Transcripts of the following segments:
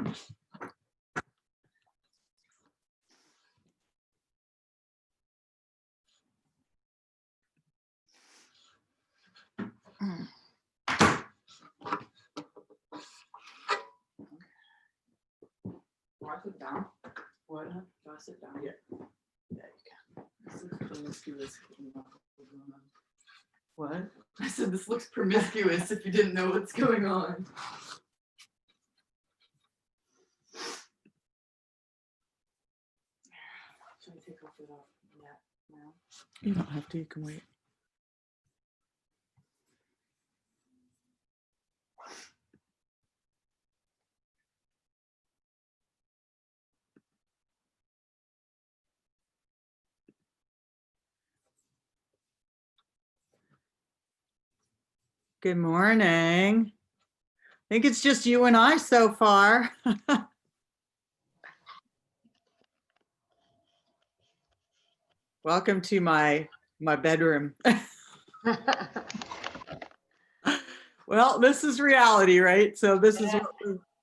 Do I sit down? What? Do I sit down? Yeah. Yeah, you can. This looks promiscuous. What? I said this looks promiscuous if you didn't know what's going on. Should I take off it off that now? You don't have to, you can wait. Good morning. I think it's just you and I so far. Welcome to my bedroom. Well, this is reality, right? So this is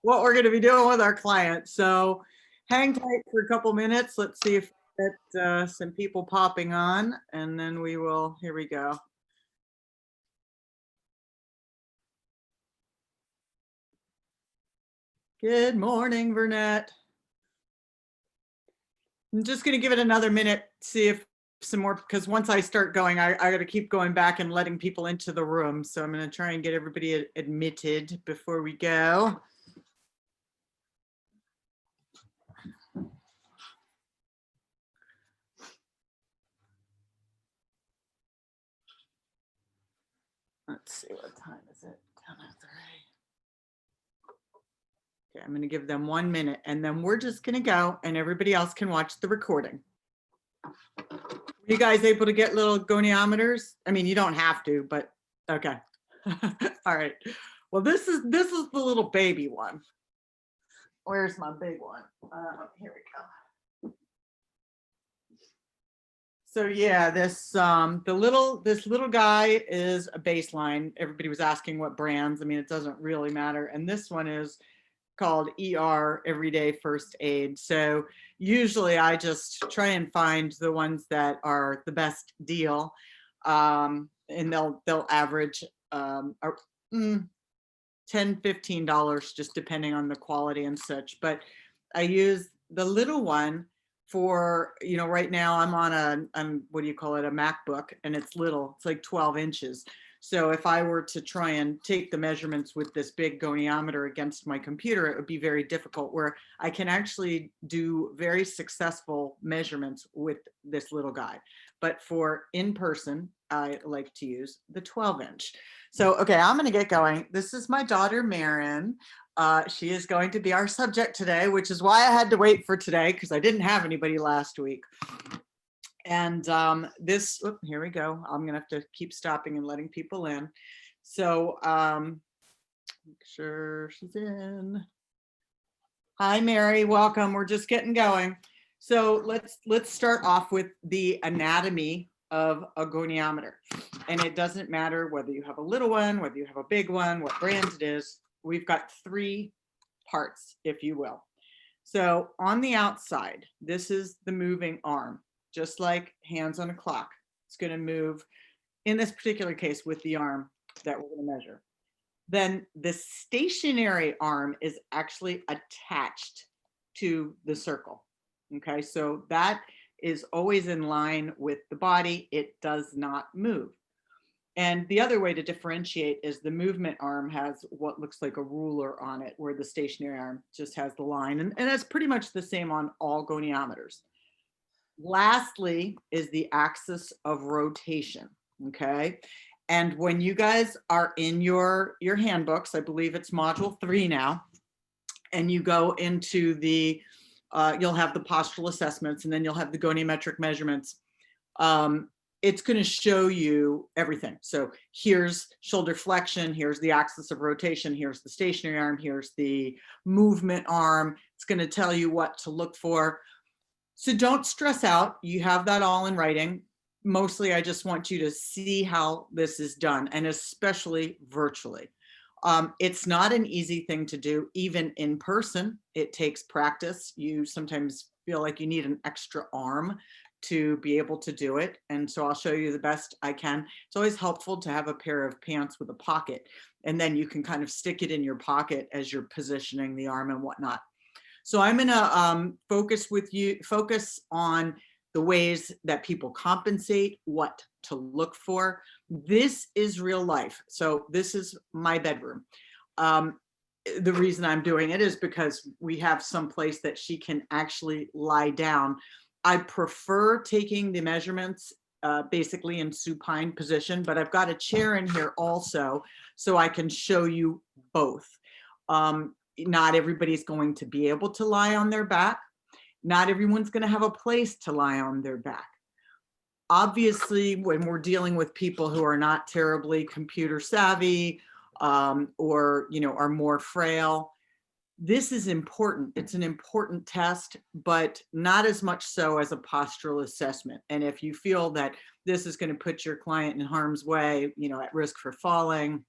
what we're going to be doing with our clients. So hang tight for a couple minutes. Let's see if we get some people popping on, and then we will, here we go. Good morning, Burnett. I'm just going to give it another minute, see if some more, because once I start going, I got to keep going back and letting people into the room. So I'm going to try and get everybody admitted before we go. Let's see, what time is it? 10:03. Okay, I'm going to give them 1 minute, and then we're just going to go, and everybody else can watch the recording. Were you guys able to get little goniometers? I mean, you don't have to, but okay. All right. Well, this is the little baby one. Where's my big one? Here we go. So yeah, this little guy is a baseline. Everybody was asking what brands. I mean, it doesn't really matter. And this one is called ER, Everyday First Aid. So usually I just try and find the ones that are the best deal, and they'll average $10, $15, just depending on the quality and such. But I use the little one for, you know, right now I'm on what do you call it, a MacBook, and it's little, it's like 12 inches. So if I were to try and take the measurements with this big goniometer against my computer, it would be very difficult, where I can actually do very successful measurements with this little guy. But for in person, I like to use the 12-inch. So, okay, I'm going to get going. This is my daughter, Marin. She is going to be our subject today, which is why I had to wait for today, because I didn't have anybody last week. And here we go. I'm going to have to keep stopping and letting people in. So make sure she's in. Hi, Mary, welcome. We're just getting going. So let's start off with the anatomy of a goniometer. And it doesn't matter whether you have a little one, whether you have a big one, what brand it is. We've got 3 parts, if you will. So on the outside, this is the moving arm, just like hands on a clock. It's going to move, in this particular case, with the arm that we're going to measure. Then the stationary arm is actually attached to the circle. Okay, so that is always in line with the body. It does not move. And the other way to differentiate is the movement arm has what looks like a ruler on it, where the stationary arm just has the line. And that's pretty much the same on all goniometers. Lastly is the axis of rotation, okay? And when you guys are in your handbooks, I believe it's module 3 now, and you go into the, you'll have the postural assessments, and then you'll have the goniometric measurements. It's going to show you everything. So here's shoulder flexion, here's the axis of rotation, here's the stationary arm, here's the movement arm. It's going to tell you what to look for. So don't stress out. You have that all in writing. Mostly, I just want you to see how this is done, and especially virtually. It's not an easy thing to do, even in person. It takes practice. You sometimes feel like you need an extra arm to be able to do it. And so I'll show you the best I can. It's always helpful to have a pair of pants with a pocket, and then you can kind of stick it in your pocket as you're positioning the arm and whatnot. So I'm gonna focus on the ways that people compensate, what to look for. This is real life. So this is my bedroom. The reason I'm doing it is because we have some place that she can actually lie down. I prefer taking the measurements basically in supine position, but I've got a chair in here also, so I can show you both. Not everybody's going to be able to lie on their back. Not everyone's going to have a place to lie on their back. Obviously, when we're dealing with people who are not terribly computer savvy, or are more frail, this is important. It's an important test, but not as much so as a postural assessment. And if you feel that this is going to put your client in harm's way, at risk for falling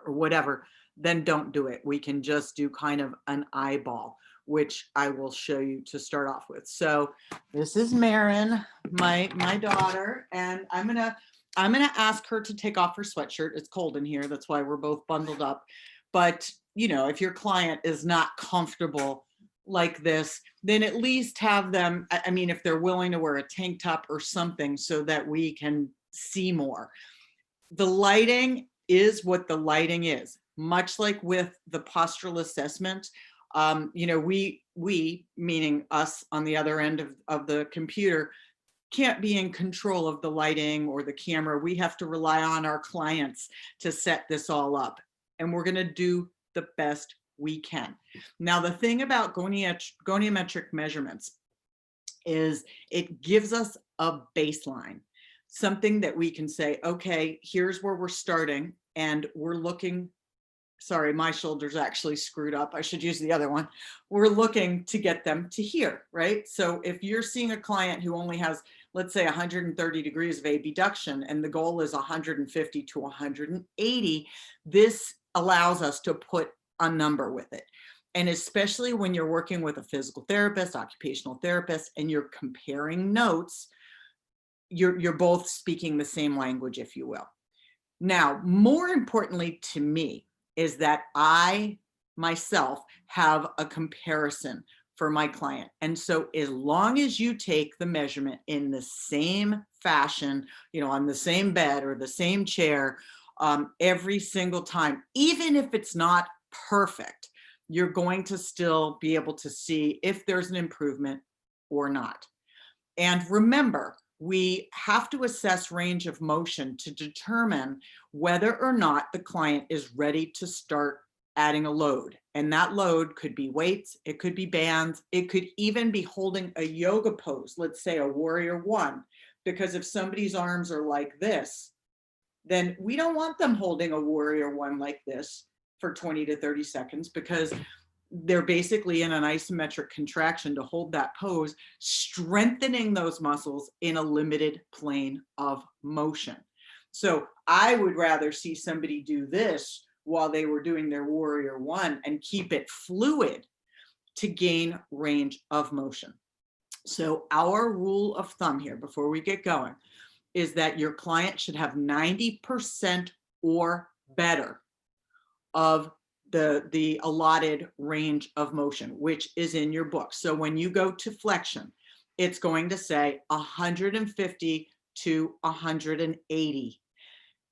or whatever, then don't do it. We can just do kind of an eyeball, which I will show you to start off with. So this is Marin, my daughter, and I'm gonna ask her to take off her sweatshirt. It's cold in here. That's why we're both bundled up. But, if your client is not comfortable like this, then at least have them, I mean, if they're willing to wear a tank top or something so that we can see more. The lighting is what the lighting is, much like with the postural assessment. We, meaning us on the other end of the computer, can't be in control of the lighting or the camera. We have to rely on our clients to set this all up, and we're going to do the best we can. Now, the thing about goniometric measurements is it gives us a baseline, something that we can say, okay, here's where we're starting, and we're looking. Sorry, my shoulder's actually screwed up. I should use the other one. We're looking to get them to here, right? So if you're seeing a client who only has, let's say, 130 degrees of abduction, and the goal is 150 to 180, this allows us to put a number with it. And especially when you're working with a physical therapist, occupational therapist, and you're comparing notes, you're both speaking the same language, if you will. Now, more importantly to me, is that I myself have a comparison for my client. And so as long as you take the measurement in the same fashion, on the same bed or the same chair, every single time, even if it's not perfect, you're going to still be able to see if there's an improvement or not. And remember, we have to assess range of motion to determine whether or not the client is ready to start adding a load. And that load could be weights, it could be bands, it could even be holding a yoga pose, let's say a warrior one, because if somebody's arms are like this, then we don't want them holding a warrior one like this for 20 to 30 seconds, because they're basically in an isometric contraction to hold that pose, strengthening those muscles in a limited plane of motion. So I would rather see somebody do this while they were doing their warrior one and keep it fluid to gain range of motion. So our rule of thumb here before we get going is that your client should have 90% or better of the allotted range of motion, which is in your book. So when you go to flexion, it's going to say 150 to 180.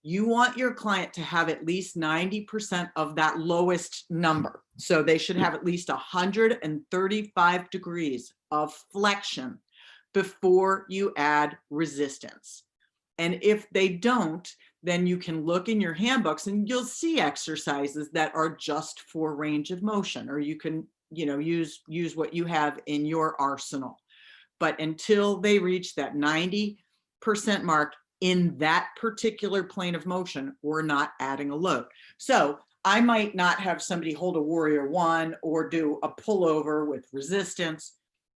You want your client to have at least 90% of that lowest number. So they should have at least 135 degrees of flexion before you add resistance. And if they don't, then you can look in your handbooks and you'll see exercises that are just for range of motion, or you can, use what you have in your arsenal. But until they reach that 90% mark in that particular plane of motion, we're not adding a load. So I might not have somebody hold a warrior one or do a pullover with resistance,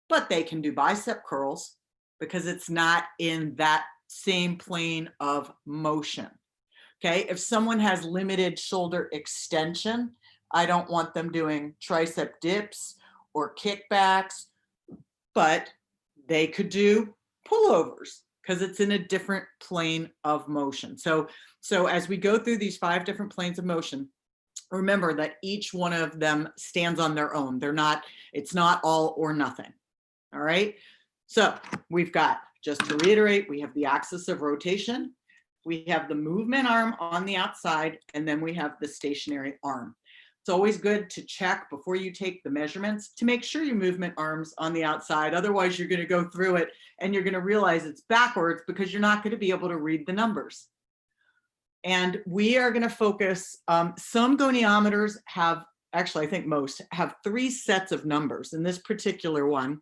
but they can do bicep curls because it's not in that same plane of motion. Okay, if someone has limited shoulder extension, I don't want them doing tricep dips or kickbacks, but they could do pullovers because it's in a different plane of motion. So as we go through these 5 different planes of motion, remember that each one of them stands on their own. It's not all or nothing. All right. So we've got, just to reiterate, we have the axis of rotation, we have the movement arm on the outside, and then we have the stationary arm. It's always good to check before you take the measurements to make sure your movement arm's on the outside. Otherwise, you're going to go through it and you're going to realize it's backwards because you're not going to be able to read the numbers. And we are going to focus, some goniometers have, actually, I think most have 3 sets of numbers. In this particular one,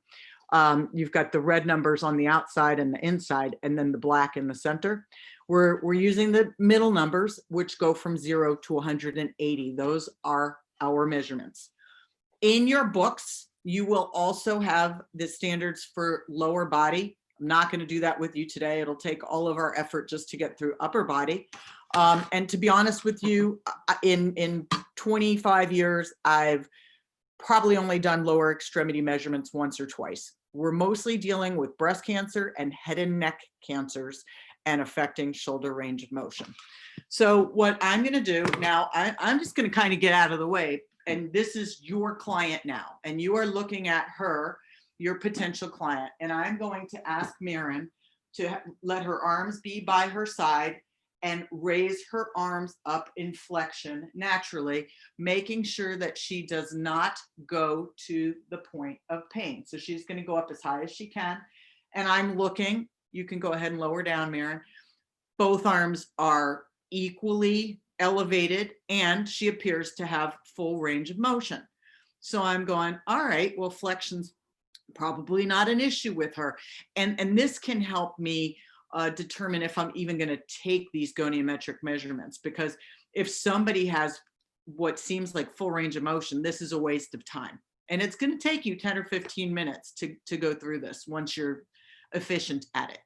you've got the red numbers on the outside and the inside, and then the black in the center. We're using the middle numbers, which go from 0 to 180. Those are our measurements. In your books, you will also have the standards for lower body. I'm not going to do that with you today. It'll take all of our effort just to get through upper body. And to be honest with you, in 25 years, I've probably only done lower extremity measurements once or twice. We're mostly dealing with breast cancer and head and neck cancers and affecting shoulder range of motion. So what I'm going to do now, I'm just going to kind of get out of the way. And this is your client now, and you are looking at her, your potential client. And I'm going to ask Maren to let her arms be by her side and raise her arms up in flexion naturally, making sure that she does not go to the point of pain. So she's going to go up as high as she can. And I'm looking, you can go ahead and lower down, Maren. Both arms are equally elevated and she appears to have full range of motion. So I'm going, all right, well, flexion's probably not an issue with her. And this can help me determine if I'm even going to take these goniometric measurements, because if somebody has what seems like full range of motion, this is a waste of time. And it's going to take you 10 or 15 minutes to go through this once you're efficient at it.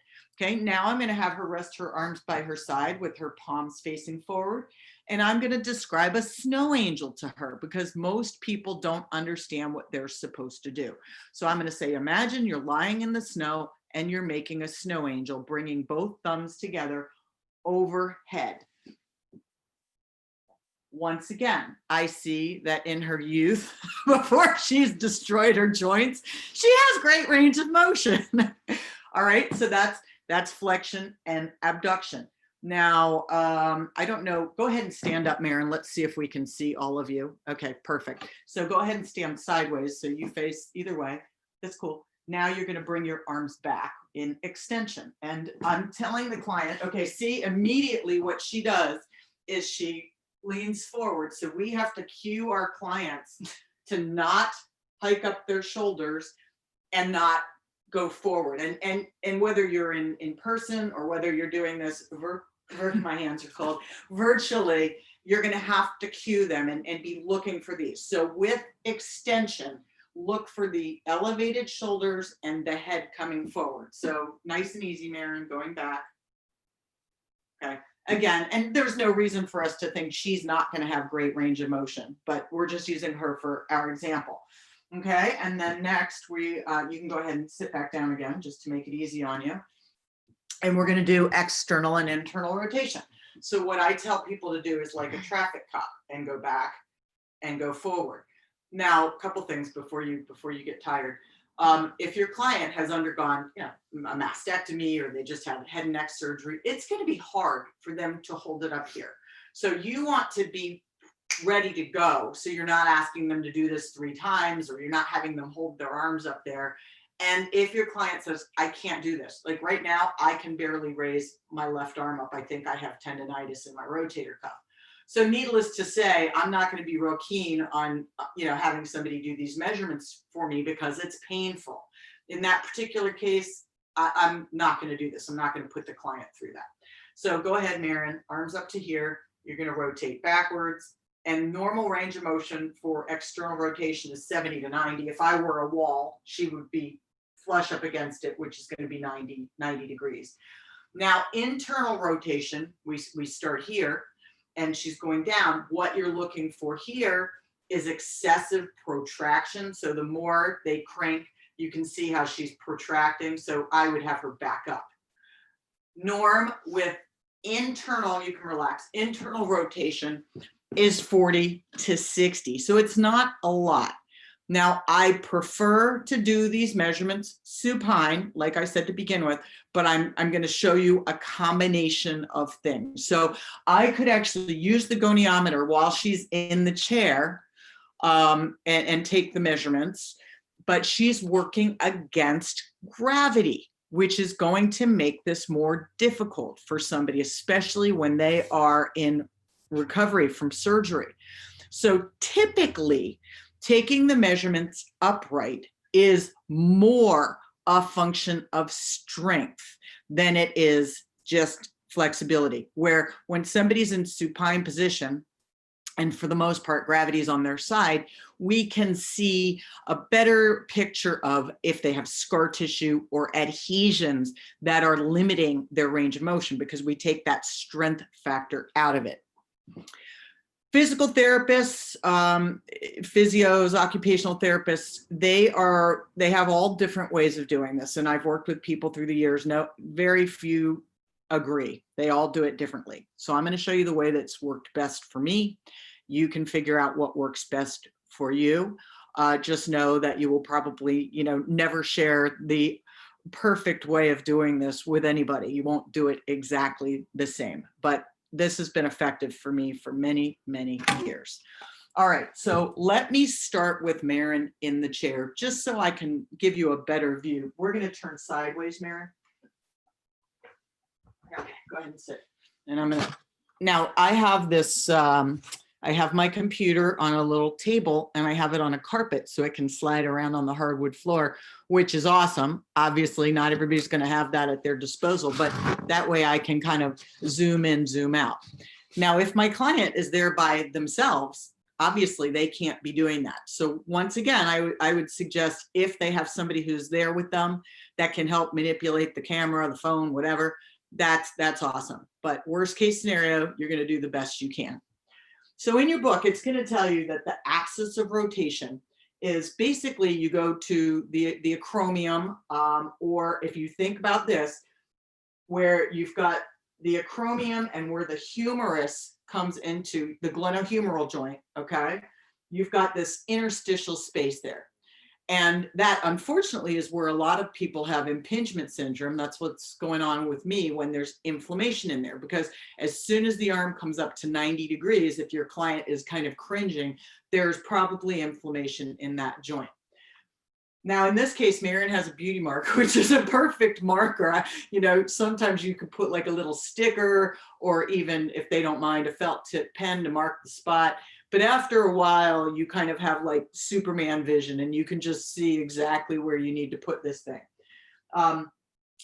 Okay, now I'm going to have her rest her arms by her side with her palms facing forward. And I'm going to describe a snow angel to her because most people don't understand what they're supposed to do. So I'm going to say, imagine you're lying in the snow and you're making a snow angel, bringing both thumbs together overhead. Once again, I see that in her youth, before she's destroyed her joints, she has great range of motion. All right, so that's flexion and abduction. Now, I don't know, go ahead and stand up, Maren. Let's see if we can see all of you. Okay, perfect. So go ahead and stand sideways so you face either way. That's cool. Now you're going to bring your arms back in extension. And I'm telling the client, okay, see, immediately what she does is she leans forward. So we have to cue our clients to not hike up their shoulders and not go forward. And whether you're in person or whether you're doing this, my hands are cold, virtually, you're going to have to cue them and be looking for these. So with extension, look for the elevated shoulders and the head coming forward. So nice and easy, Maren, going back. Okay. Again, and there's no reason for us to think she's not going to have great range of motion, but we're just using her for our example. Okay. And then next you can go ahead and sit back down again, just to make it easy on you. And we're going to do external and internal rotation. So what I tell people to do is like a traffic cop and go back and go forward. Now, a couple things before you get tired. If your client has undergone, a mastectomy or they just had head and neck surgery, it's going to be hard for them to hold it up here. So you want to be ready to go. So you're not asking them to do this 3 times, or you're not having them hold their arms up there. And if your client says, I can't do this, like right now, I can barely raise my left arm up. I think I have tendonitis in my rotator cuff. So needless to say, I'm not going to be real keen on, having somebody do these measurements for me because it's painful. In that particular case, I'm not going to do this. I'm not going to put the client through that. So go ahead, Maren, arms up to here. You're going to rotate backwards. And normal range of motion for external rotation is 70 to 90. If I were a wall, she would be flush up against it, which is going to be 90 degrees. Now, internal rotation, we start here. And she's going down. What you're looking for here is excessive protraction. So the more they crank, you can see how she's protracting. So I would have her back up. Norm with internal, you can relax, internal rotation is 40 to 60. So it's not a lot. Now, I prefer to do these measurements supine, like I said to begin with, but I'm going to show you a combination of things. So I could actually use the goniometer while she's in the chair and take the measurements, but she's working against gravity, which is going to make this more difficult for somebody, especially when they are in recovery from surgery. So typically, taking the measurements upright is more a function of strength than it is just flexibility, where when somebody's in supine position, and for the most part, gravity is on their side, we can see a better picture of if they have scar tissue or adhesions that are limiting their range of motion, because we take that strength factor out of it. Physical therapists, physios, occupational therapists, they have all different ways of doing this. And I've worked with people through the years. No, very few agree. They all do it differently. So I'm going to show you the way that's worked best for me. You can figure out what works best for you. Just know that you will probably, never share the perfect way of doing this with anybody. You won't do it exactly the same, but this has been effective for me for many, many years. All right, so let me start with Maren in the chair, just so I can give you a better view. We're going to turn sideways, Maren. Okay, go ahead and sit. And I'm going to, now I have this, I have my computer on a little table and I have it on a carpet so it can slide around on the hardwood floor, which is awesome. Obviously, not everybody's going to have that at their disposal, but that way I can kind of zoom in, zoom out. Now, if my client is there by themselves, obviously they can't be doing that. So once again, I would suggest if they have somebody who's there with them that can help manipulate the camera, the phone, whatever, that's awesome. But worst case scenario, you're going to do the best you can. So in your book, it's going to tell you that the axis of rotation is basically you go to the acromion, or if you think about this, where you've got the acromion and where the humerus comes into the glenohumeral joint, okay? You've got this interstitial space there. And that, unfortunately, is where a lot of people have impingement syndrome. That's what's going on with me when there's inflammation in there, because as soon as the arm comes up to 90 degrees, if your client is kind of cringing, there's probably inflammation in that joint. Now, in this case, Maren has a beauty mark, which is a perfect marker. Sometimes you could put like a little sticker, or even if they don't mind, a felt tip pen to mark the spot. But after a while, you kind of have like Superman vision and you can just see exactly where you need to put this thing.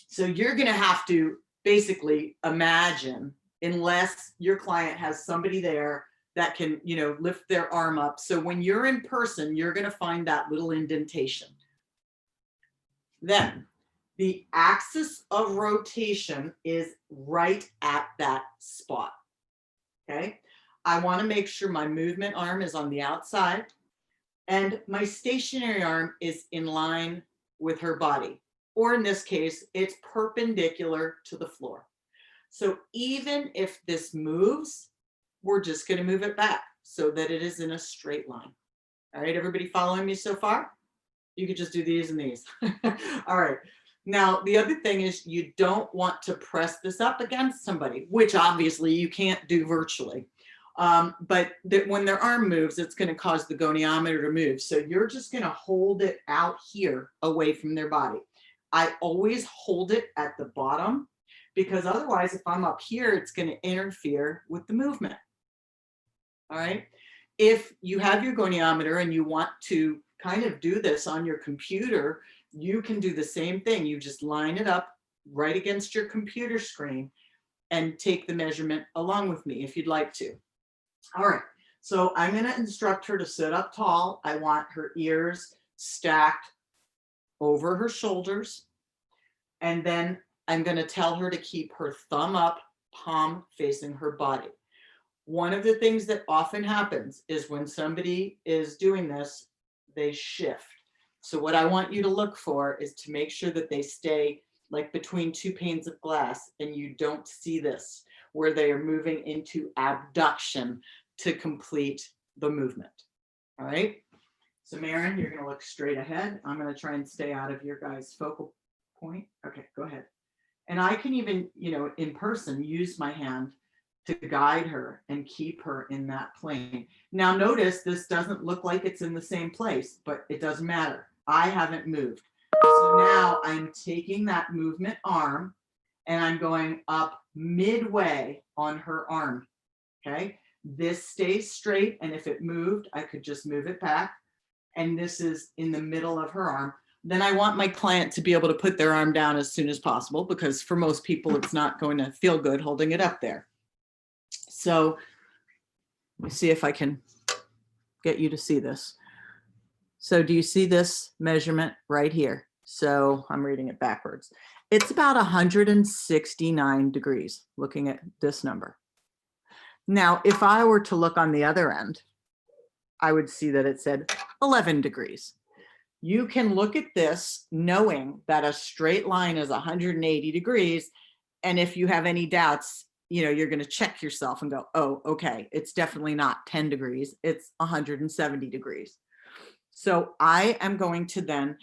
So you're going to have to basically imagine, unless your client has somebody there that can, lift their arm up. So when you're in person, you're going to find that little indentation. Then the axis of rotation is right at that spot. Okay. I want to make sure my movement arm is on the outside and my stationary arm is in line with her body. Or in this case, it's perpendicular to the floor. So even if this moves, we're just going to move it back so that it is in a straight line. All right, everybody following me so far? You could just do these and these. All right. Now, the other thing is you don't want to press this up against somebody, which obviously you can't do virtually. But when their arm moves, it's going to cause the goniometer to move. So you're just going to hold it out here away from their body. I always hold it at the bottom because otherwise, if I'm up here, it's going to interfere with the movement. All right. If you have your goniometer and you want to kind of do this on your computer, you can do the same thing. You just line it up right against your computer screen and take the measurement along with me if you'd like to. All right, so I'm going to instruct her to sit up tall. I want her ears stacked over her shoulders. And then I'm going to tell her to keep her thumb up, palm facing her body. One of the things that often happens is when somebody is doing this, they shift. So what I want you to look for is to make sure that they stay like between two panes of glass and you don't see this, where they are moving into abduction to complete the movement. All right. So Maren, you're going to look straight ahead. I'm going to try and stay out of your guys' focal point. Okay, go ahead. And I can even, in person, use my hand to guide her and keep her in that plane. Now notice this doesn't look like it's in the same place, but it doesn't matter. I haven't moved. So now I'm taking that movement arm and I'm going up midway on her arm. Okay. This stays straight. And if it moved, I could just move it back. And this is in the middle of her arm. Then I want my client to be able to put their arm down as soon as possible, because for most people, it's not going to feel good holding it up there. So let me see if I can get you to see this. So do you see this measurement right here? So I'm reading it backwards. It's about 169 degrees, looking at this number. Now, if I were to look on the other end, I would see that it said 11 degrees. You can look at this knowing that a straight line is 180 degrees. And if you have any doubts, you're going to check yourself and go, oh, okay, it's definitely not 10 degrees. It's 170 degrees. So I am going to then,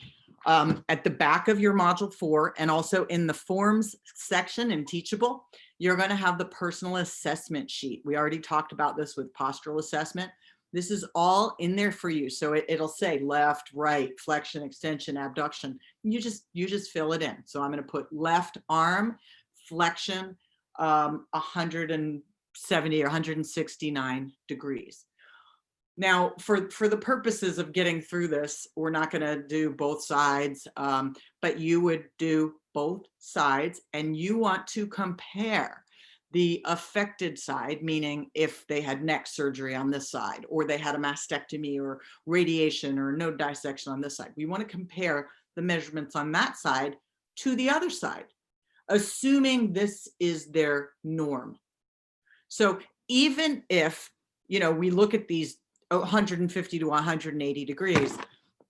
at the back of your module 4 and also in the forms section in Teachable, you're going to have the personal assessment sheet. We already talked about this with postural assessment. This is all in there for you. So it'll say left, right, flexion, extension, abduction. You just fill it in. So I'm going to put left arm, flexion, 170 or 169 degrees. Now, for the purposes of getting through this, we're not going to do both sides, but you would do both sides, and you want to compare the affected side, meaning if they had neck surgery on this side, or they had a mastectomy or radiation or node dissection on this side. We want to compare the measurements on that side to the other side, assuming this is their norm. So even if, we look at these 150 to 180 degrees,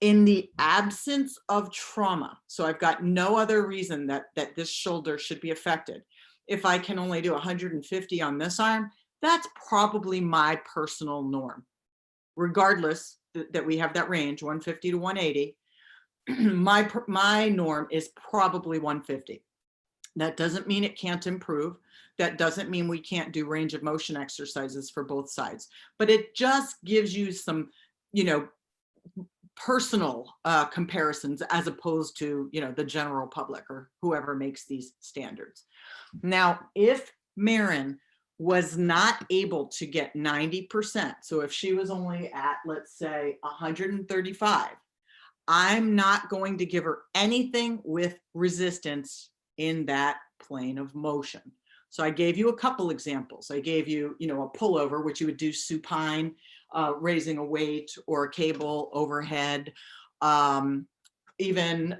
in the absence of trauma, so I've got no other reason that this shoulder should be affected. If I can only do 150 on this arm, that's probably my personal norm. Regardless that we have that range, 150 to 180, my norm is probably 150. That doesn't mean it can't improve. That doesn't mean we can't do range of motion exercises for both sides, but it just gives you some, personal comparisons as opposed to, the general public or whoever makes these standards. Now, if Maren was not able to get 90%, so if she was only at, let's say, 135, I'm not going to give her anything with resistance in that plane of motion. So I gave you a couple examples. I gave you, a pullover, which you would do supine, raising a weight or a cable overhead, even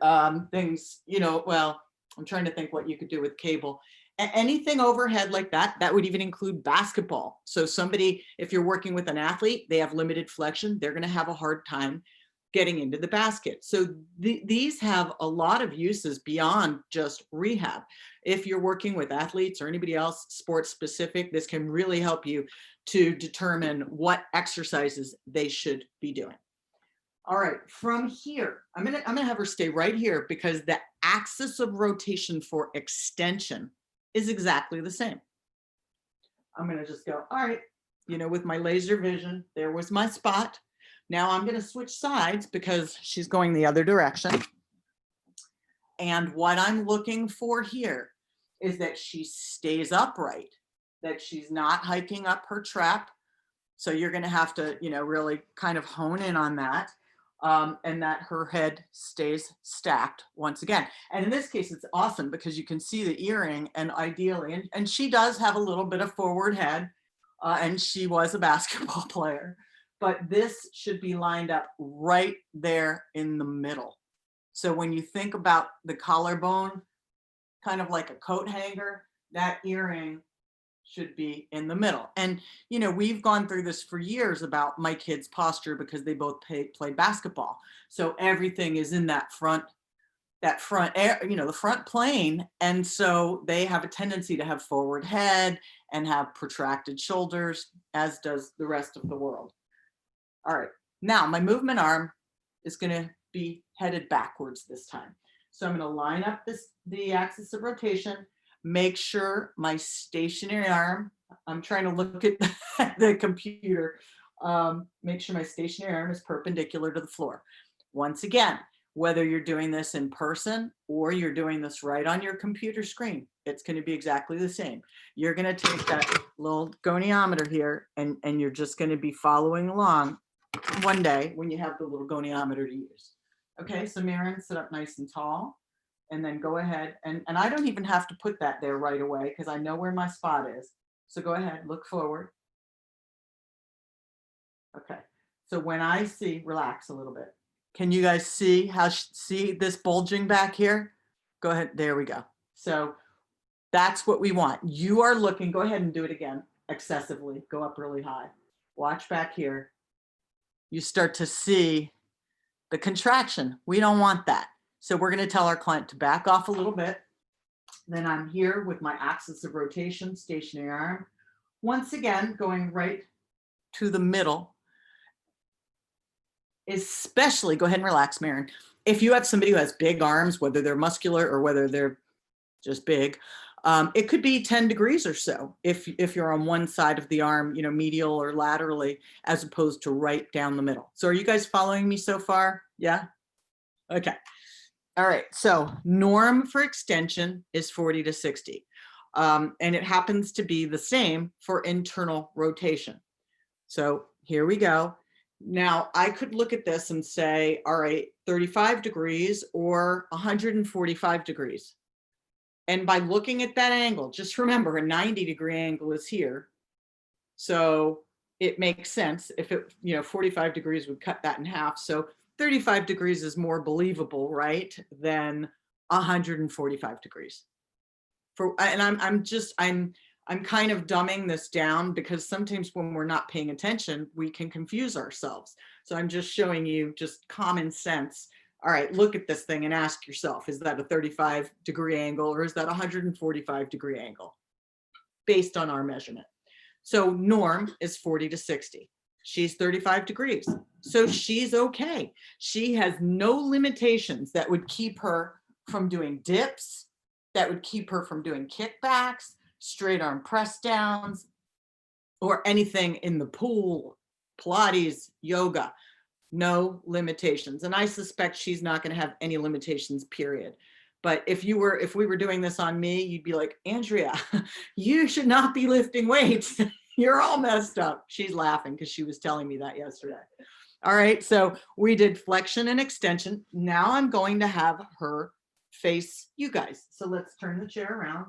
things, well, I'm trying to think what you could do with cable. Anything overhead like that, that would even include basketball. So somebody, if you're working with an athlete, they have limited flexion, they're going to have a hard time getting into the basket. So these have a lot of uses beyond just rehab. If you're working with athletes or anybody else sports specific, this can really help you to determine what exercises they should be doing. All right, from here, I'm gonna have her stay right here because the axis of rotation for extension is exactly the same. I'm gonna just go, all right, with my laser vision, there was my spot. Now I'm going to switch sides because she's going the other direction. And what I'm looking for here is that she stays upright, that she's not hiking up her trap. So you're going to have to, really kind of hone in on that, and that her head stays stacked once again. And in this case, it's awesome because you can see the earring, and ideally, and she does have a little bit of forward head, and she was a basketball player. But this should be lined up right there in the middle. So when you think about the collarbone, kind of like a coat hanger, that earring should be in the middle. And, you know, we've gone through this for years about my kids' posture because they both play basketball. So everything is in that front air, you know, the front plane. And so they have a tendency to have forward head and have protracted shoulders, as does the rest of the world. All right, now my movement arm is going to be headed backwards this time. So I'm going to line up the axis of rotation, make sure my stationary arm, I'm trying to look at the computer, make sure my stationary arm is perpendicular to the floor. Once again, whether you're doing this in person or you're doing this right on your computer screen, it's going to be exactly the same. You're going to take that little goniometer here and you're just going to be following along one day when you have the little goniometer to use. Okay, so Maren, sit up nice and tall, and then go ahead, and I don't even have to put that there right away because I know where my spot is. So go ahead, look forward. Okay, so when I see, relax a little bit. Can you guys see see this bulging back here? Go ahead, there we go. So that's what we want. You are looking, go ahead and do it again, excessively, go up really high. Watch back here. You start to see the contraction. We don't want that. So we're going to tell our client to back off a little bit. Then I'm here with my axis of rotation, stationary arm. Once again, going right to the middle. Especially, go ahead and relax, Maren. If you have somebody who has big arms, whether they're muscular or whether they're just big, it could be 10 degrees or so if you're on one side of the arm, you know, medial or laterally, as opposed to right down the middle. So are you guys following me so far? Yeah? Okay. All right. So norm for extension is 40 to 60. And it happens to be the same for internal rotation. So here we go. Now I could look at this and say, all right, 35 degrees or 145 degrees. And by looking at that angle, just remember a 90-degree angle is here. So it makes sense if it, you know, 45 degrees would cut that in half. So 35 degrees is more believable, right, than 145 degrees. And I'm kind of dumbing this down because sometimes when we're not paying attention, we can confuse ourselves. So I'm just showing you just common sense. All right, look at this thing and ask yourself, is that a 35-degree angle or is that a 145-degree angle based on our measurement? So norm is 40 to 60. She's 35 degrees. So she's okay. She has no limitations that would keep her from doing dips, that would keep her from doing kickbacks, straight arm press downs, or anything in the pool, Pilates, yoga. No limitations. And I suspect she's not going to have any limitations, period. But if we were doing this on me, you'd be like, Andrea, you should not be lifting weights. You're all messed up. She's laughing because she was telling me that yesterday. All right. So we did flexion and extension. Now I'm going to have her face you guys. So let's turn the chair around.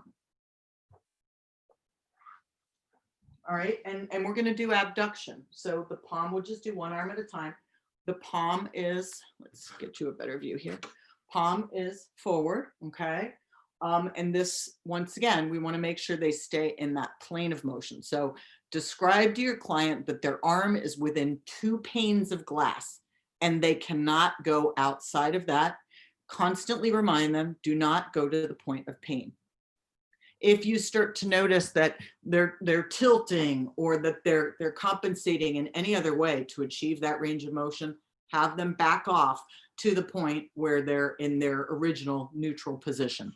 All right. And we're going to do abduction. So the palm, we'll just do one arm at a time. The palm is, let's get you a better view here. Palm is forward, okay? And this, once again, we want to make sure they stay in that plane of motion. So describe to your client that their arm is within 2 panes of glass and they cannot go outside of that. Constantly remind them, do not go to the point of pain. If you start to notice that they're tilting or that they're compensating in any other way to achieve that range of motion, have them back off to the point where they're in their original neutral position.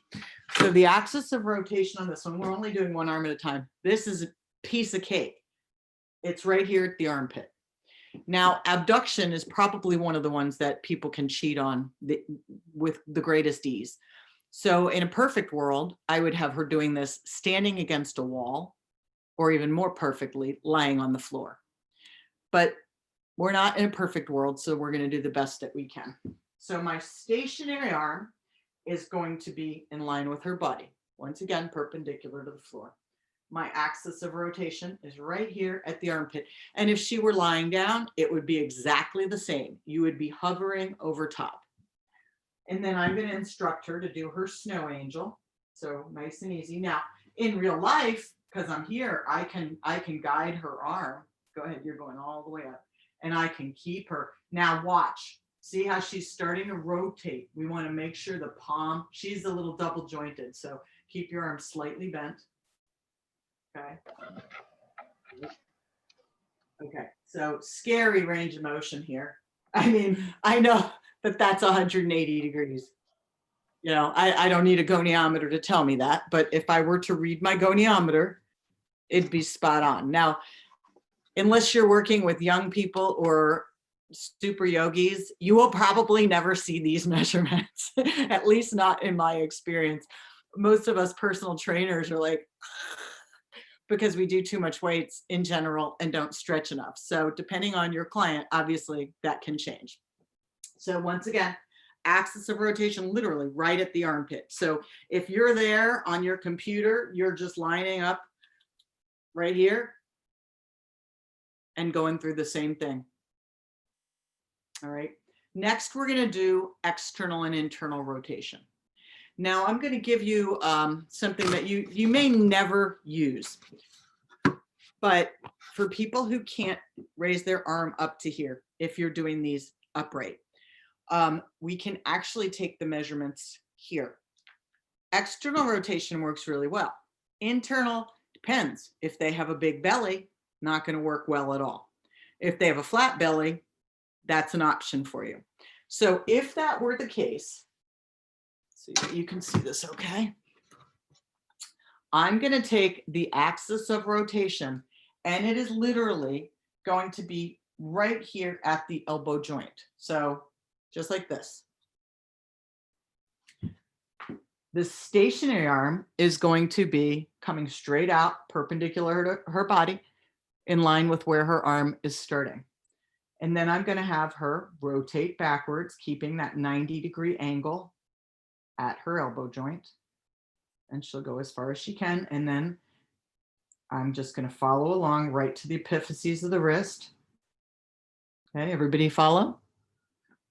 So the axis of rotation on this one, we're only doing one arm at a time. This is a piece of cake. It's right here at the armpit. Now, abduction is probably one of the ones that people can cheat on with the greatest ease. So in a perfect world, I would have her doing this standing against a wall, or even more perfectly, lying on the floor. But we're not in a perfect world, so we're going to do the best that we can. So my stationary arm is going to be in line with her body. Once again, perpendicular to the floor. My axis of rotation is right here at the armpit. And if she were lying down, it would be exactly the same. You would be hovering over top. And then I'm going to instruct her to do her snow angel. So nice and easy. Now, in real life, because I'm here, I can guide her arm. Go ahead, you're going all the way up. And I can keep her. Now watch. See how she's starting to rotate. We want to make sure the palm, she's a little double jointed. So keep your arm slightly bent. Okay. Okay. So scary range of motion here. I mean, I know that that's 180 degrees. You know, I don't need a goniometer to tell me that, but if I were to read my goniometer, it'd be spot on. Now, unless you're working with young people or super yogis, you will probably never see these measurements, at least not in my experience. Most of us personal trainers are like, because we do too much weights in general and don't stretch enough. So depending on your client, obviously that can change. So once again, axis of rotation, literally right at the armpit. So if you're there on your computer, you're just lining up right here and going through the same thing. All right. Next, we're going to do external and internal rotation. Now, I'm going to give you something that you may never use, but for people who can't raise their arm up to here, if you're doing these upright, we can actually take the measurements here. External rotation works really well. Internal depends. If they have a big belly, not going to work well at all. If they have a flat belly, that's an option for you. So if that were the case, so you can see this okay, I'm going to take the axis of rotation, and it is literally going to be right here at the elbow joint. So just like this. The stationary arm is going to be coming straight out, perpendicular to her body, in line with where her arm is starting. And then I'm going to have her rotate backwards, keeping that 90-degree angle at her elbow joint. And she'll go as far as she can. And then I'm just going to follow along right to the epiphyses of the wrist. Okay, everybody follow?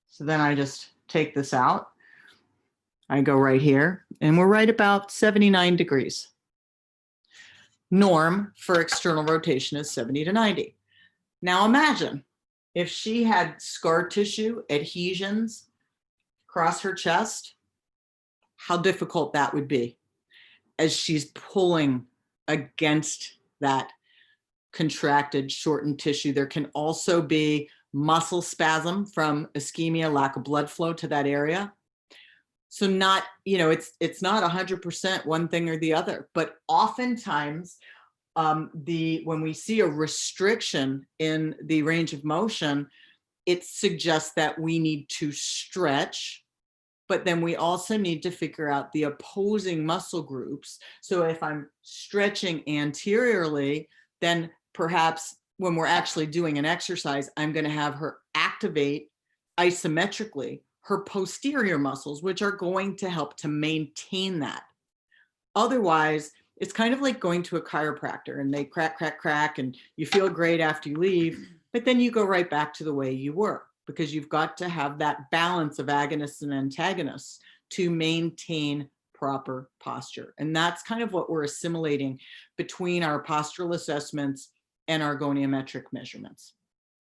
So then I just take this out. I go right here, and we're right about 79 degrees. Norm for external rotation is 70 to 90. Now imagine if she had scar tissue adhesions across her chest, how difficult that would be as she's pulling against that contracted, shortened tissue. There can also be muscle spasm from ischemia, lack of blood flow to that area. So not, you know, it's not 100% one thing or the other, but oftentimes when we see a restriction in the range of motion, it suggests that we need to stretch, but then we also need to figure out the opposing muscle groups. So if I'm stretching anteriorly, then perhaps when we're actually doing an exercise, I'm going to have her activate isometrically her posterior muscles, which are going to help to maintain that. Otherwise, it's kind of like going to a chiropractor and they crack, crack, crack, and you feel great after you leave, but then you go right back to the way you were, because you've got to have that balance of agonists and antagonists to maintain proper posture. And that's kind of what we're assimilating between our postural assessments and our goniometric measurements.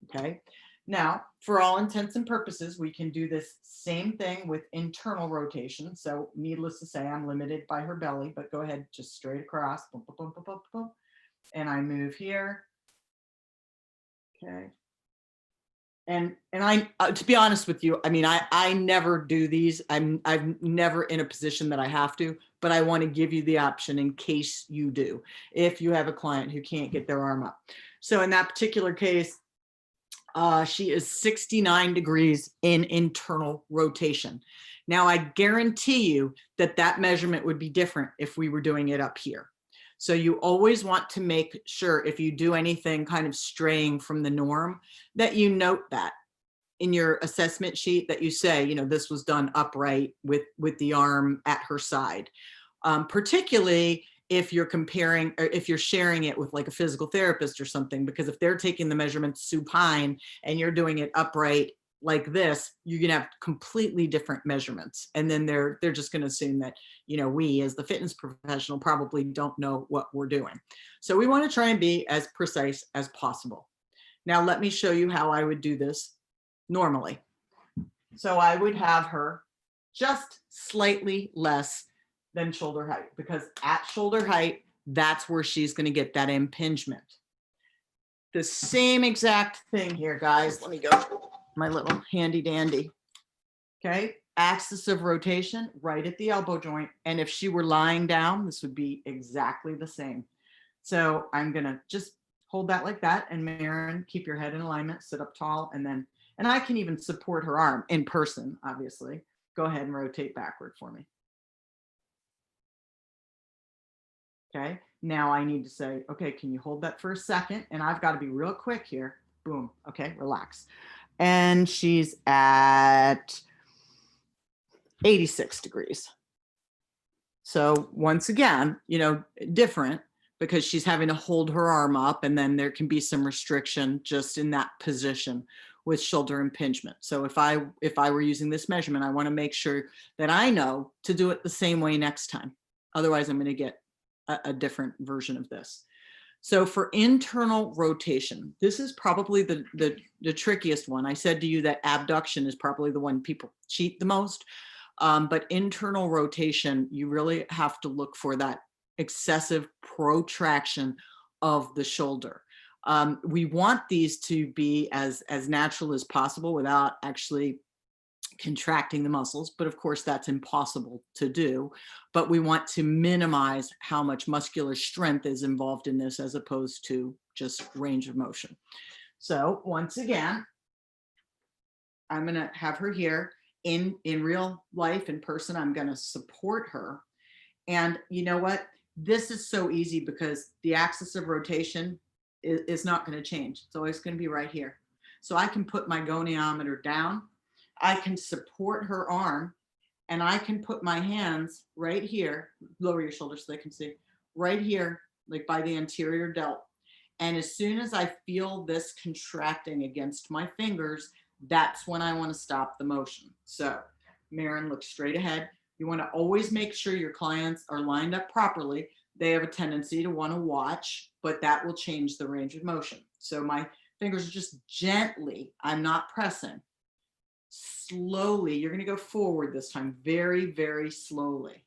Okay. Now, for all intents and purposes, we can do this same thing with internal rotation. So needless to say, I'm limited by her belly, but go ahead, just straight across. Boom, boom, boom, boom, boom, boom. And I move here. Okay. And I, to be honest with you, I mean, I never do these. I'm never in a position that I have to, but I want to give you the option in case you do, if you have a client who can't get their arm up. So in that particular case, she is 69 degrees in internal rotation. Now, I guarantee you that that measurement would be different if we were doing it up here. So you always want to make sure, if you do anything kind of straying from the norm, that you note that in your assessment sheet, that you say, you know, this was done upright with the arm at her side. Particularly if you're comparing, or if you're sharing it with like a physical therapist or something, because if they're taking the measurements supine and you're doing it upright like this, you're gonna have completely different measurements. And then they're just gonna assume that, we as the fitness professional probably don't know what we're doing. So we wanna try and be as precise as possible. Now, let me show you how I would do this normally. So I would have her just slightly less than shoulder height, because at shoulder height, that's where she's gonna get that impingement. The same exact thing here, guys. Let me go my little handy dandy. Okay, axis of rotation right at the elbow joint. And if she were lying down, this would be exactly the same. So I'm gonna just hold that like that. And Maren, keep your head in alignment, sit up tall, and I can even support her arm in person, obviously. Go ahead and rotate backward for me. Okay, now I need to say, okay, can you hold that for a second? And I've got to be real quick here. Boom. Okay, relax. And she's at 86 degrees. So once again, different, because she's having to hold her arm up, and then there can be some restriction just in that position with shoulder impingement. So if I were using this measurement, I want to make sure that I know to do it the same way next time. Otherwise, I'm going to get a different version of this. So for internal rotation, this is probably the trickiest one. I said to you that abduction is probably the one people cheat the most. But internal rotation, you really have to look for that excessive protraction of the shoulder. We want these to be as natural as possible without actually contracting the muscles, but of course that's impossible to do. But we want to minimize how much muscular strength is involved in this, as opposed to just range of motion. So once again, I'm going to have her here in real life, in person. I'm going to support her. And you know what? This is so easy because the axis of rotation is not going to change. It's always going to be right here. So I can put my goniometer down. I can support her arm, and I can put my hands right here, lower your shoulders so they can see, right here, like by the anterior delt. And as soon as I feel this contracting against my fingers, that's when I want to stop the motion. So Maren, look straight ahead. You want to always make sure your clients are lined up properly. They have a tendency to want to watch, but that will change the range of motion. So my fingers are just gently, I'm not pressing. Slowly, you're going to go forward this time, very, very slowly.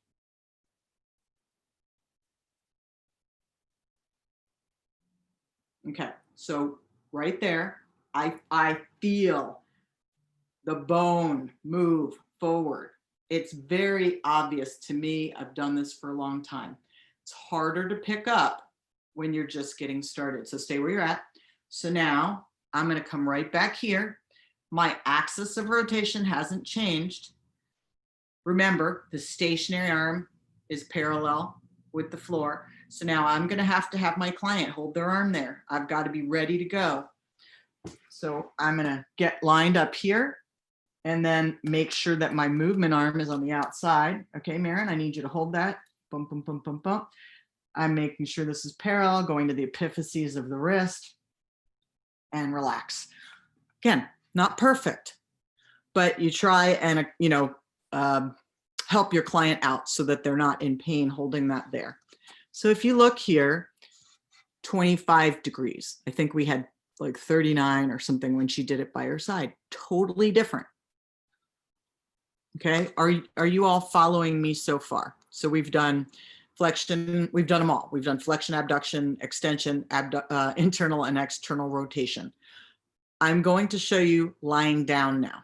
Okay, so right there, I feel the bone move forward. It's very obvious to me. I've done this for a long time. It's harder to pick up when you're just getting started. So stay where you're at. So now I'm going to come right back here. My axis of rotation hasn't changed. Remember, the stationary arm is parallel with the floor. So now I'm going to have my client hold their arm there. I've got to be ready to go. So I'm going to get lined up here and then make sure that my movement arm is on the outside. Okay, Maren, I need you to hold that. Bump, bump, bump, bump, bump. I'm making sure this is parallel, going to the epiphyses of the wrist, and relax. Again, not perfect, but you try and, help your client out so that they're not in pain holding that there. So if you look here, 25 degrees. I think we had like 39 or something when she did it by her side. Totally different. Okay, are you all following me so far? So we've done flexion, we've done them all. We've done flexion, abduction, extension, internal and external rotation. I'm going to show you lying down now.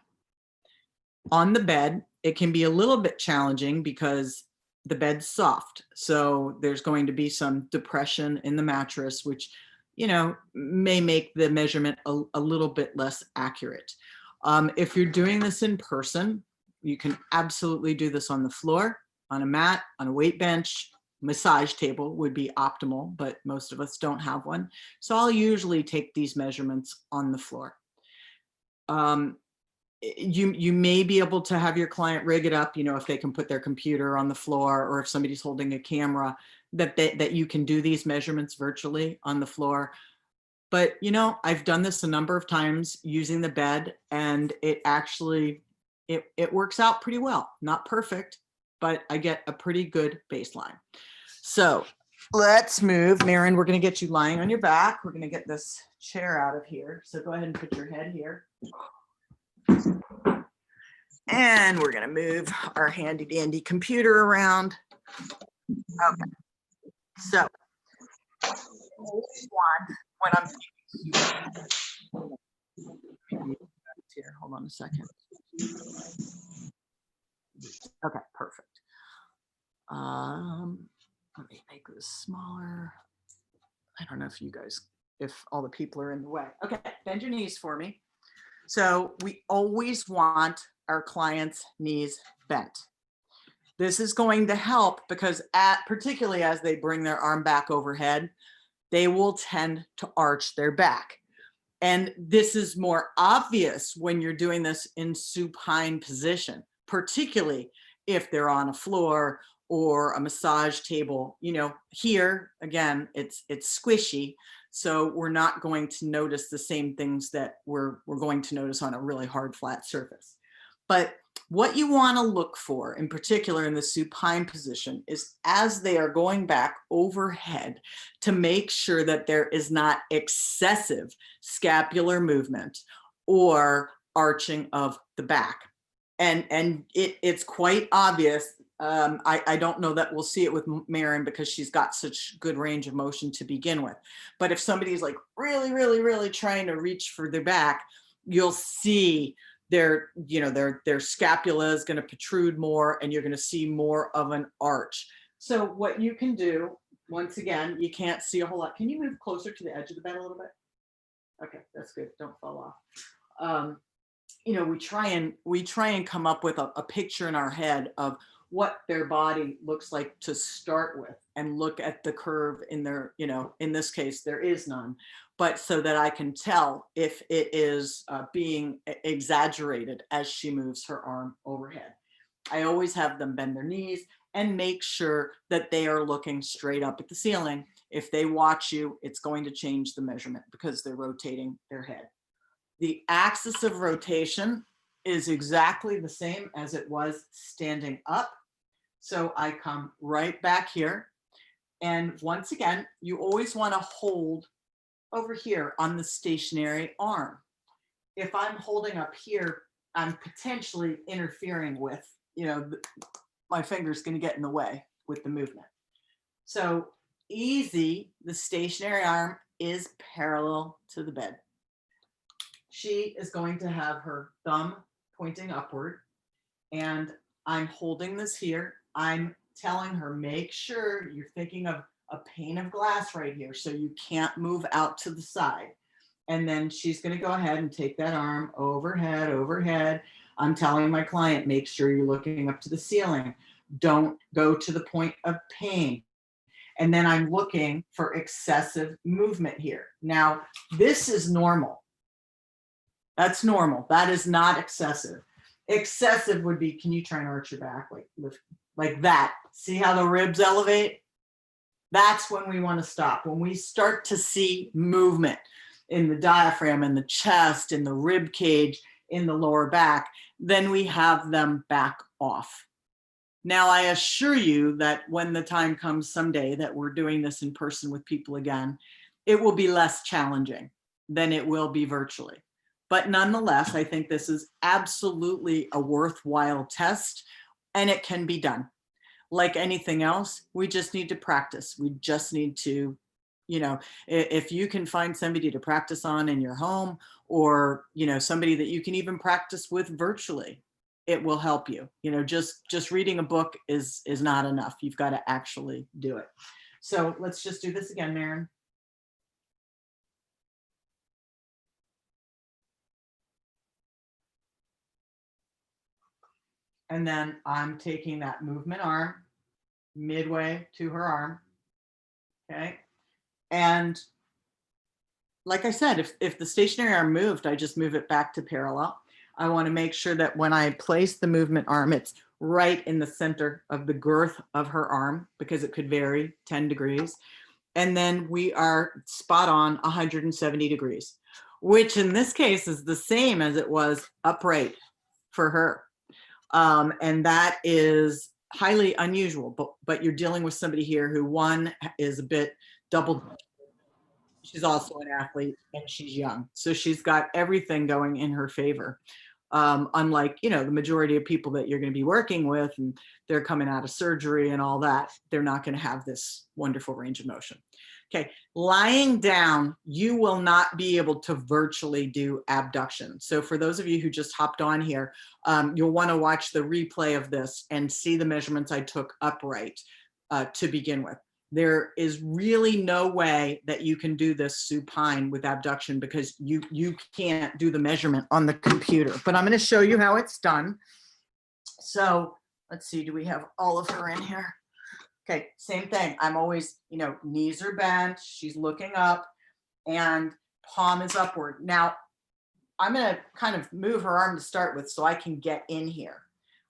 On the bed, it can be a little bit challenging because the bed's soft. So there's going to be some depression in the mattress, which, may make the measurement a little bit less accurate. If you're doing this in person, you can absolutely do this on the floor, on a mat, on a weight bench. Massage table would be optimal, but most of us don't have one. So I'll usually take these measurements on the floor. You may be able to have your client rig it up, if they can put their computer on the floor, or if somebody's holding a camera, that you can do these measurements virtually on the floor. But, you know, I've done this a number of times using the bed, and it actually, it works out pretty well. Not perfect, but I get a pretty good baseline. So let's move. Maren, we're going to get you lying on your back. We're going to get this chair out of here. So go ahead and put your head here. And we're going to move our handy dandy computer around. Okay. So when I'm here, hold on a second. Okay, perfect. Let me make this smaller. I don't know if you guys, if all the people are in the way. Okay, bend your knees for me. So we always want our clients' knees bent. This is going to help because particularly as they bring their arm back overhead, they will tend to arch their back. And this is more obvious when you're doing this in supine position, particularly if they're on a floor or a massage table. You know, here, again, it's squishy. So we're not going to notice the same things that we're going to notice on a really hard, flat surface. But what you want to look for, in particular in the supine position, is as they are going back overhead to make sure that there is not excessive scapular movement or arching of the back. And it's quite obvious. I don't know that we'll see it with Maren because she's got such good range of motion to begin with. But if somebody's like really, really, really trying to reach for their back, you'll see their scapula is going to protrude more, and you're going to see more of an arch. So what you can do, once again, you can't see a whole lot. Can you move closer to the edge of the bed a little bit? Okay, that's good. Don't fall off. You know, we try and come up with a picture in our head of what their body looks like to start with, and look at the curve in their, you know, in this case, there is none, but so that I can tell if it is being exaggerated as she moves her arm overhead. I always have them bend their knees and make sure that they are looking straight up at the ceiling. If they watch you, it's going to change the measurement because they're rotating their head. The axis of rotation is exactly the same as it was standing up. So I come right back here. And once again, you always want to hold over here on the stationary arm. If I'm holding up here, I'm potentially interfering with, you know, my finger's going to get in the way with the movement. So easy, the stationary arm is parallel to the bed. She is going to have her thumb pointing upward, and I'm holding this here. I'm telling her, make sure you're thinking of a pane of glass right here so you can't move out to the side. And then she's going to go ahead and take that arm overhead. I'm telling my client, make sure you're looking up to the ceiling. Don't go to the point of pain. And then I'm looking for excessive movement here. Now, this is normal. That's normal. That is not excessive. Excessive would be, can you try and arch your back like that? See how the ribs elevate? That's when we want to stop. When we start to see movement in the diaphragm, in the chest, in the rib cage, in the lower back, then we have them back off. Now, I assure you that when the time comes someday that we're doing this in person with people again, it will be less challenging than it will be virtually. But nonetheless, I think this is absolutely a worthwhile test, and it can be done. Like anything else, we just need to practice. We just need to, you know, if you can find somebody to practice on in your home, or, you know, somebody that you can even practice with virtually, it will help you. You know, just reading a book is not enough. You've got to actually do it. So let's just do this again, Maren. And then I'm taking that movement arm midway to her arm. Okay. And like I said, if the stationary arm moved, I just move it back to parallel. I want to make sure that when I place the movement arm, it's right in the center of the girth of her arm, because it could vary 10 degrees. and then we are spot on 170 degrees, which in this case is the same as it was upright for her. And that is highly unusual, but you're dealing with somebody here who, one, is a bit double. She's also an athlete and she's young. So she's got everything going in her favor. Unlike, you know, the majority of people that you're going to be working with and they're coming out of surgery and all that, they're not going to have this wonderful range of motion. Okay, lying down, you will not be able to virtually do abduction. So for those of you who just hopped on here, you'll want to watch the replay of this and see the measurements I took upright to begin with. There is really no way that you can do this supine with abduction because you can't do the measurement on the computer. But I'm going to show you how it's done. So let's see, do we have all of her in here? Okay, same thing. I'm always, you know, knees are bent, she's looking up, and palm is upward. Now, I'm going to kind of move her arm to start with so I can get in here.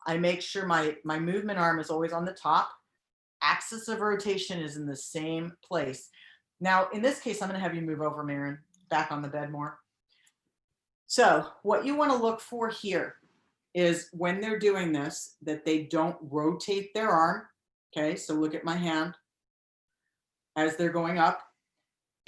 I make sure my movement arm is always on the top. Axis of rotation is in the same place. Now, in this case, I'm going to have you move over, Maren, back on the bed more. So what you want to look for here is when they're doing this, that they don't rotate their arm. Okay, so look at my hand as they're going up.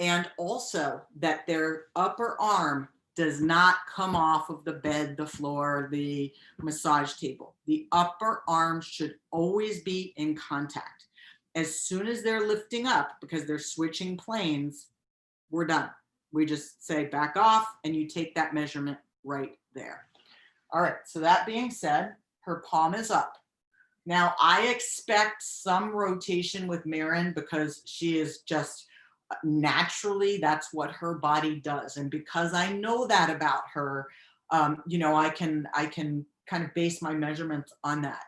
And also that their upper arm does not come off of the bed, the floor, the massage table. The upper arm should always be in contact. As soon as they're lifting up, because they're switching planes, we're done. We just say back off and you take that measurement right there. All right, so that being said, her palm is up. Now I expect some rotation with Maren because she is just naturally, that's what her body does. And because I know that about her, you know, I can kind of base my measurements on that.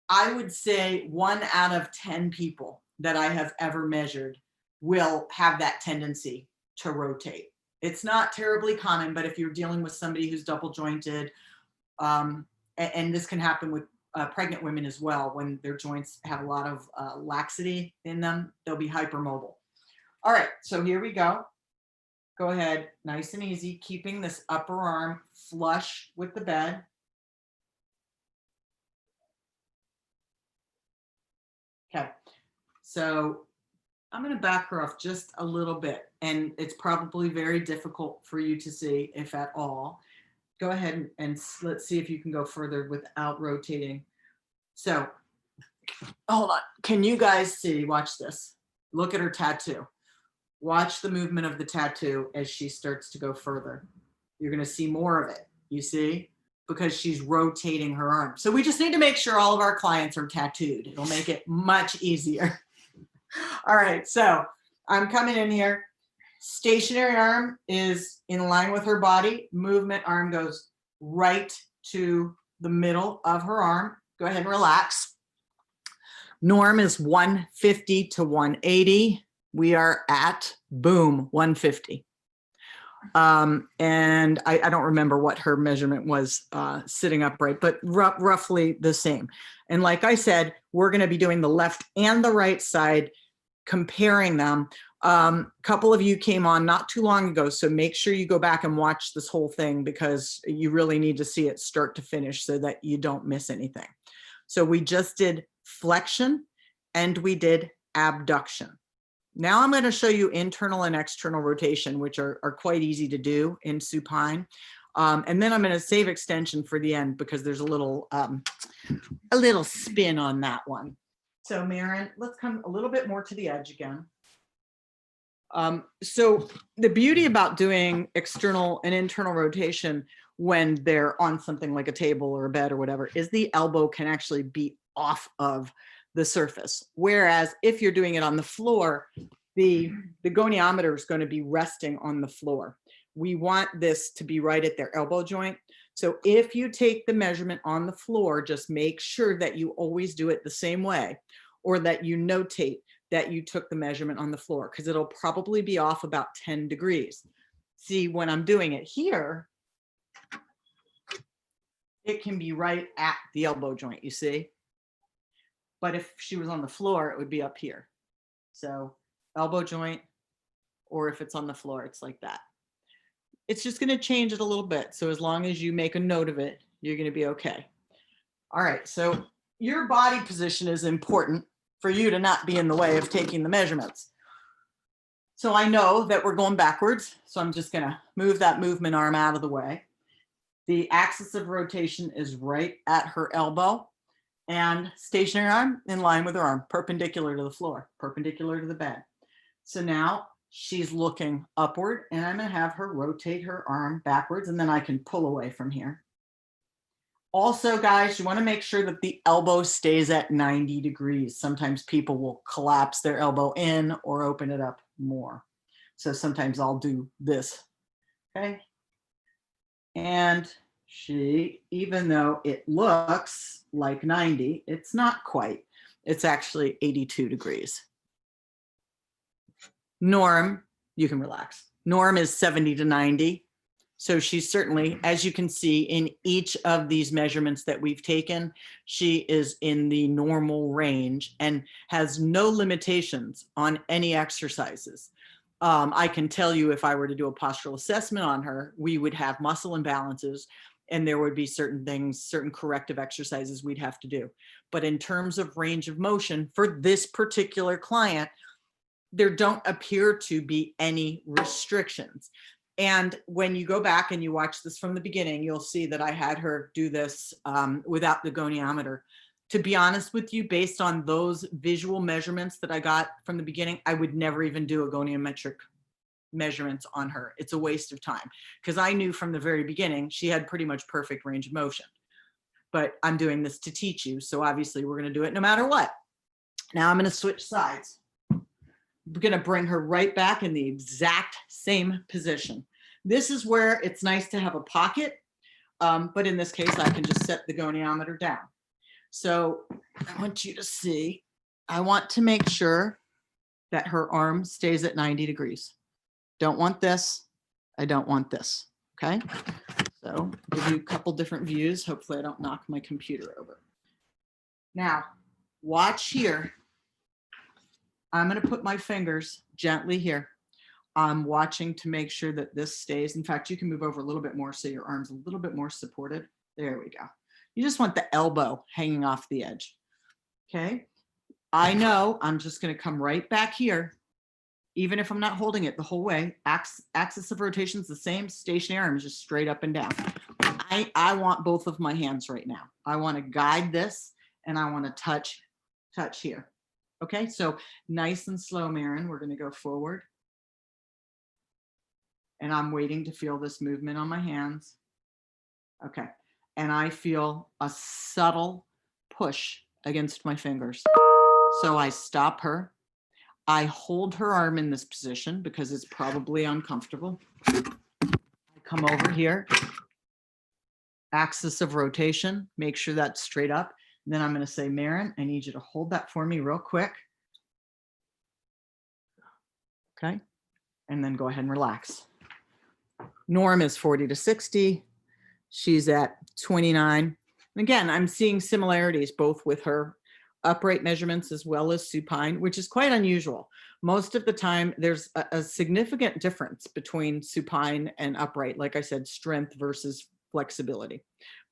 I would say 1 out of 10 people that I have ever measured will have that tendency to rotate. It's not terribly common, but if you're dealing with somebody who's double jointed, and this can happen with pregnant women as well, when their joints have a lot of laxity in them, they'll be hypermobile. All right, so here we go. Go ahead, nice and easy, keeping this upper arm flush with the bed. Okay, so I'm going to back her off just a little bit, and it's probably very difficult for you to see, if at all. Go ahead and let's see if you can go further without rotating. So, hold on. Can you guys see? Watch this. Look at her tattoo. Watch the movement of the tattoo as she starts to go further. You're going to see more of it, you see? Because she's rotating her arm. So we just need to make sure all of our clients are tattooed. It'll make it much easier. All right, so I'm coming in here. Stationary arm is in line with her body. Movement arm goes right to the middle of her arm. Go ahead and relax. Norm is 150 to 180. We are at, boom, 150. And I don't remember what her measurement was sitting upright, but roughly the same. And like I said, we're going to be doing the left and the right side, comparing them. A couple of you came on not too long ago, so make sure you go back and watch this whole thing because you really need to see it start to finish so that you don't miss anything. So we just did flexion and we did abduction. Now I'm going to show you internal and external rotation, which are quite easy to do in supine. And then I'm going to save extension for the end because there's a little spin on that one. So Maren, let's come a little bit more to the edge again. So the beauty about doing external and internal rotation when they're on something like a table or a bed or whatever is the elbow can actually be off of the surface. Whereas if you're doing it on the floor, the goniometer is going to be resting on the floor. We want this to be right at their elbow joint. So if you take the measurement on the floor, just make sure that you always do it the same way, or that you notate that you took the measurement on the floor, because it'll probably be off about 10 degrees. See, when I'm doing it here, it can be right at the elbow joint, you see? But if she was on the floor, it would be up here. So elbow joint, or if it's on the floor, it's like that. It's just going to change it a little bit. So as long as you make a note of it, you're going to be okay. All right. So your body position is important for you to not be in the way of taking the measurements. So I know that we're going backwards. So I'm just going to move that movement arm out of the way. The axis of rotation is right at her elbow, and stationary arm in line with her arm, perpendicular to the floor, perpendicular to the bed. So now she's looking upward, and I'm going to have her rotate her arm backwards, and then I can pull away from here. Also, guys, you want to make sure that the elbow stays at 90 degrees. Sometimes people will collapse their elbow in or open it up more. So sometimes I'll do this, okay? And she, even though it looks like 90, it's not quite. It's actually 82 degrees. Norm, you can relax. Norm is 70 to 90. So she's certainly, as you can see in each of these measurements that we've taken, she is in the normal range and has no limitations on any exercises. I can tell you if I were to do a postural assessment on her, we would have muscle imbalances and there would be certain things, certain corrective exercises we'd have to do. But in terms of range of motion for this particular client, there don't appear to be any restrictions. And when you go back and you watch this from the beginning, you'll see that I had her do this without the goniometer. To be honest with you, based on those visual measurements that I got from the beginning, I would never even do a goniometric measurements on her. It's a waste of time because I knew from the very beginning she had pretty much perfect range of motion. But I'm doing this to teach you, so obviously we're going to do it no matter what. Now I'm going to switch sides. We're going to bring her right back in the exact same position. This is where it's nice to have a pocket, but in this case, I can just set the goniometer down. So I want you to see, I want to make sure that her arm stays at 90 degrees. Don't want this. I don't want this. Okay. So I'll give you a couple different views. Hopefully I don't knock my computer over. Now watch here. I'm going to put my fingers gently here. I'm watching to make sure that this stays. In fact, you can move over a little bit more so your arm's a little bit more supported. There we go. You just want the elbow hanging off the edge. Okay. I know I'm just going to come right back here. Even if I'm not holding it the whole way, axis of rotation is the same. Stationary arm is just straight up and down. I want both of my hands right now. I want to guide this and I want to touch here. Okay, so nice and slow, Maren. We're going to go forward. And I'm waiting to feel this movement on my hands. Okay, and I feel a subtle push against my fingers. So I stop her. I hold her arm in this position because it's probably uncomfortable. I come over here. Axis of rotation, make sure that's straight up. And then I'm going to say, Maren, I need you to hold that for me real quick. Okay. And then go ahead and relax. Norm is 40 to 60. She's at 29. And again, I'm seeing similarities both with her upright measurements as well as supine, which is quite unusual. Most of the time, there's a significant difference between supine and upright. Like I said, strength versus flexibility.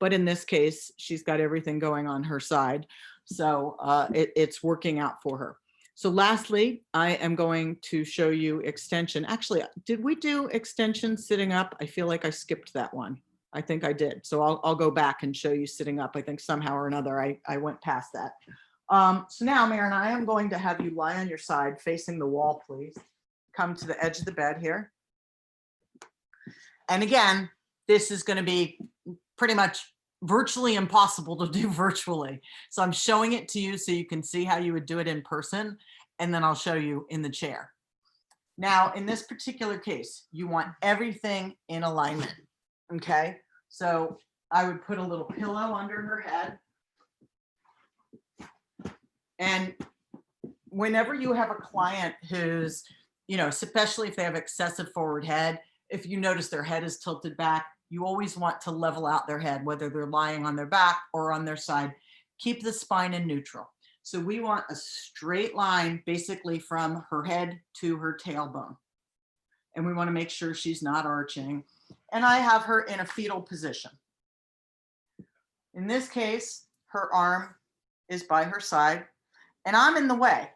But in this case, she's got everything going on her side. So it's working out for her. So lastly, I am going to show you extension. Actually, did we do extension sitting up? I feel like I skipped that one. I think I did. So I'll go back and show you sitting up. I think somehow or another, I went past that. So now, Maren, I am going to have you lie on your side facing the wall, please. Come to the edge of the bed here. And again, this is going to be pretty much virtually impossible to do virtually. So I'm showing it to you so you can see how you would do it in person, and then I'll show you in the chair. Now, in this particular case, you want everything in alignment, okay? So I would put a little pillow under her head. And whenever you have a client who's, especially if they have excessive forward head, if you notice their head is tilted back, you always want to level out their head, whether they're lying on their back or on their side. Keep the spine in neutral. So we want a straight line basically from her head to her tailbone. And we want to make sure she's not arching. And I have her in a fetal position. In this case, her arm is by her side and I'm in the way.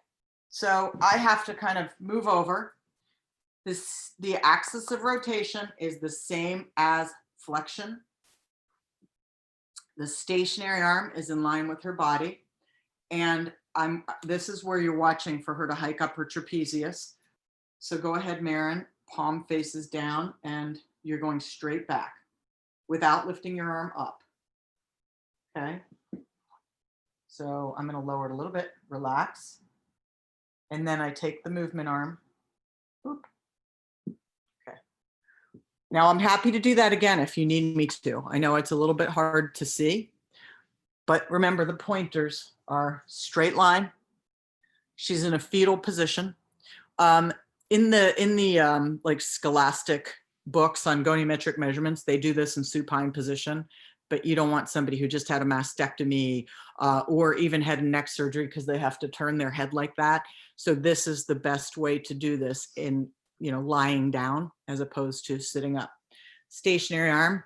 So I have to kind of move over. The axis of rotation is the same as flexion. The stationary arm is in line with her body. And this is where you're watching for her to hike up her trapezius. So go ahead, Maren, palm faces down and you're going straight back without lifting your arm up. Okay. So I'm going to lower it a little bit, relax. And then I take the movement arm. Oop. Okay. Now I'm happy to do that again if you need me to. I know it's a little bit hard to see, but remember the pointers are straight line. She's in a fetal position. In the like scholastic books on goniometric measurements, they do this in supine position, but you don't want somebody who just had a mastectomy or even head and neck surgery because they have to turn their head like that. So this is the best way to do this in, lying down as opposed to sitting up. Stationary arm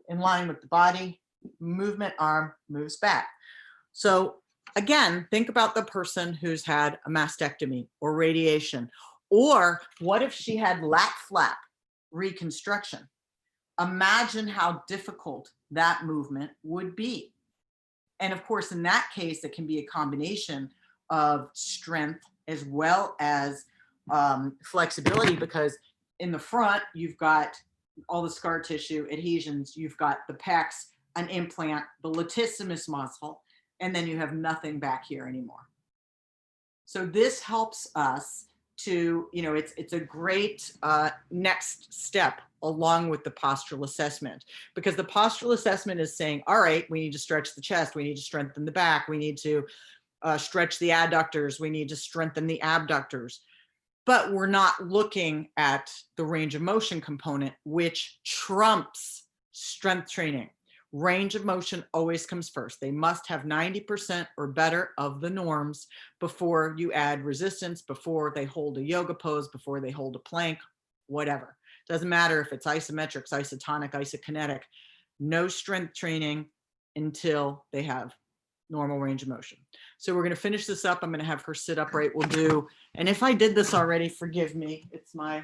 in line with the body, movement arm moves back. So again, think about the person who's had a mastectomy or radiation, or what if she had lat flap reconstruction? Imagine how difficult that movement would be. And of course, in that case, it can be a combination of strength as well as flexibility, because in the front, you've got all the scar tissue, adhesions, you've got the pecs, an implant, the latissimus muscle, and then you have nothing back here anymore. So this helps us to, it's a great next step along with the postural assessment, because the postural assessment is saying, all right, we need to stretch the chest, we need to strengthen the back, we need to stretch the adductors, we need to strengthen the abductors, but we're not looking at the range of motion component, which trumps strength training. Range of motion always comes first. They must have 90% or better of the norms before you add resistance, before they hold a yoga pose, before they hold a plank, whatever. Doesn't matter if it's isometrics, isotonic, isokinetic. No strength training until they have normal range of motion. So we're going to finish this up. I'm going to have her sit upright. We'll do, and if I did this already, forgive me. It's my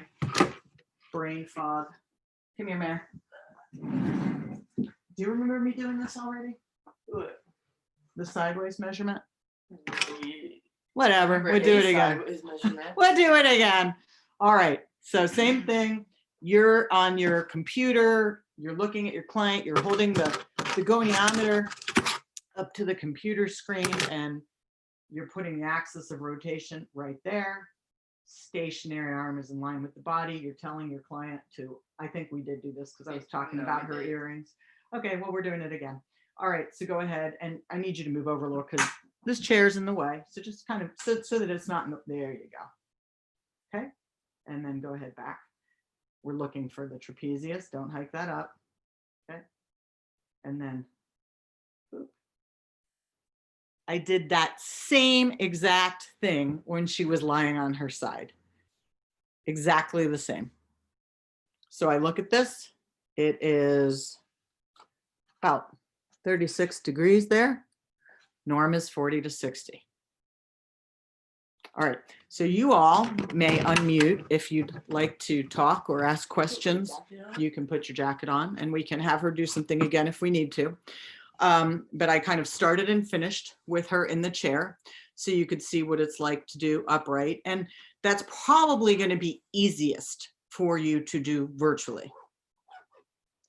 brain fog. Come here, Mare. Do you remember me doing this already? The sideways measurement? Whatever, we'll do it again. We'll do it again. All right, so same thing. You're on your computer, you're looking at your client, you're holding the goniometer up to the computer screen and you're putting the axis of rotation right there. Stationary arm is in line with the body. You're telling your client to, I think we did do this because I was talking about her earrings. Okay, well, we're doing it again. All right, so go ahead, and I need you to move over a little because this chair's in the way. So just kind of so that it's not, there you go. Okay, and then go ahead back. We're looking for the trapezius. Don't hike that up. Okay, and then boop. I did that same exact thing when she was lying on her side. Exactly the same. So I look at this. It is about 36 degrees there. Norm is 40 to 60. All right, so you all may unmute if you'd like to talk or ask questions. You can put your jacket on and we can have her do something again if we need to. But I kind of started and finished with her in the chair so you could see what it's like to do upright. And that's probably going to be easiest for you to do virtually.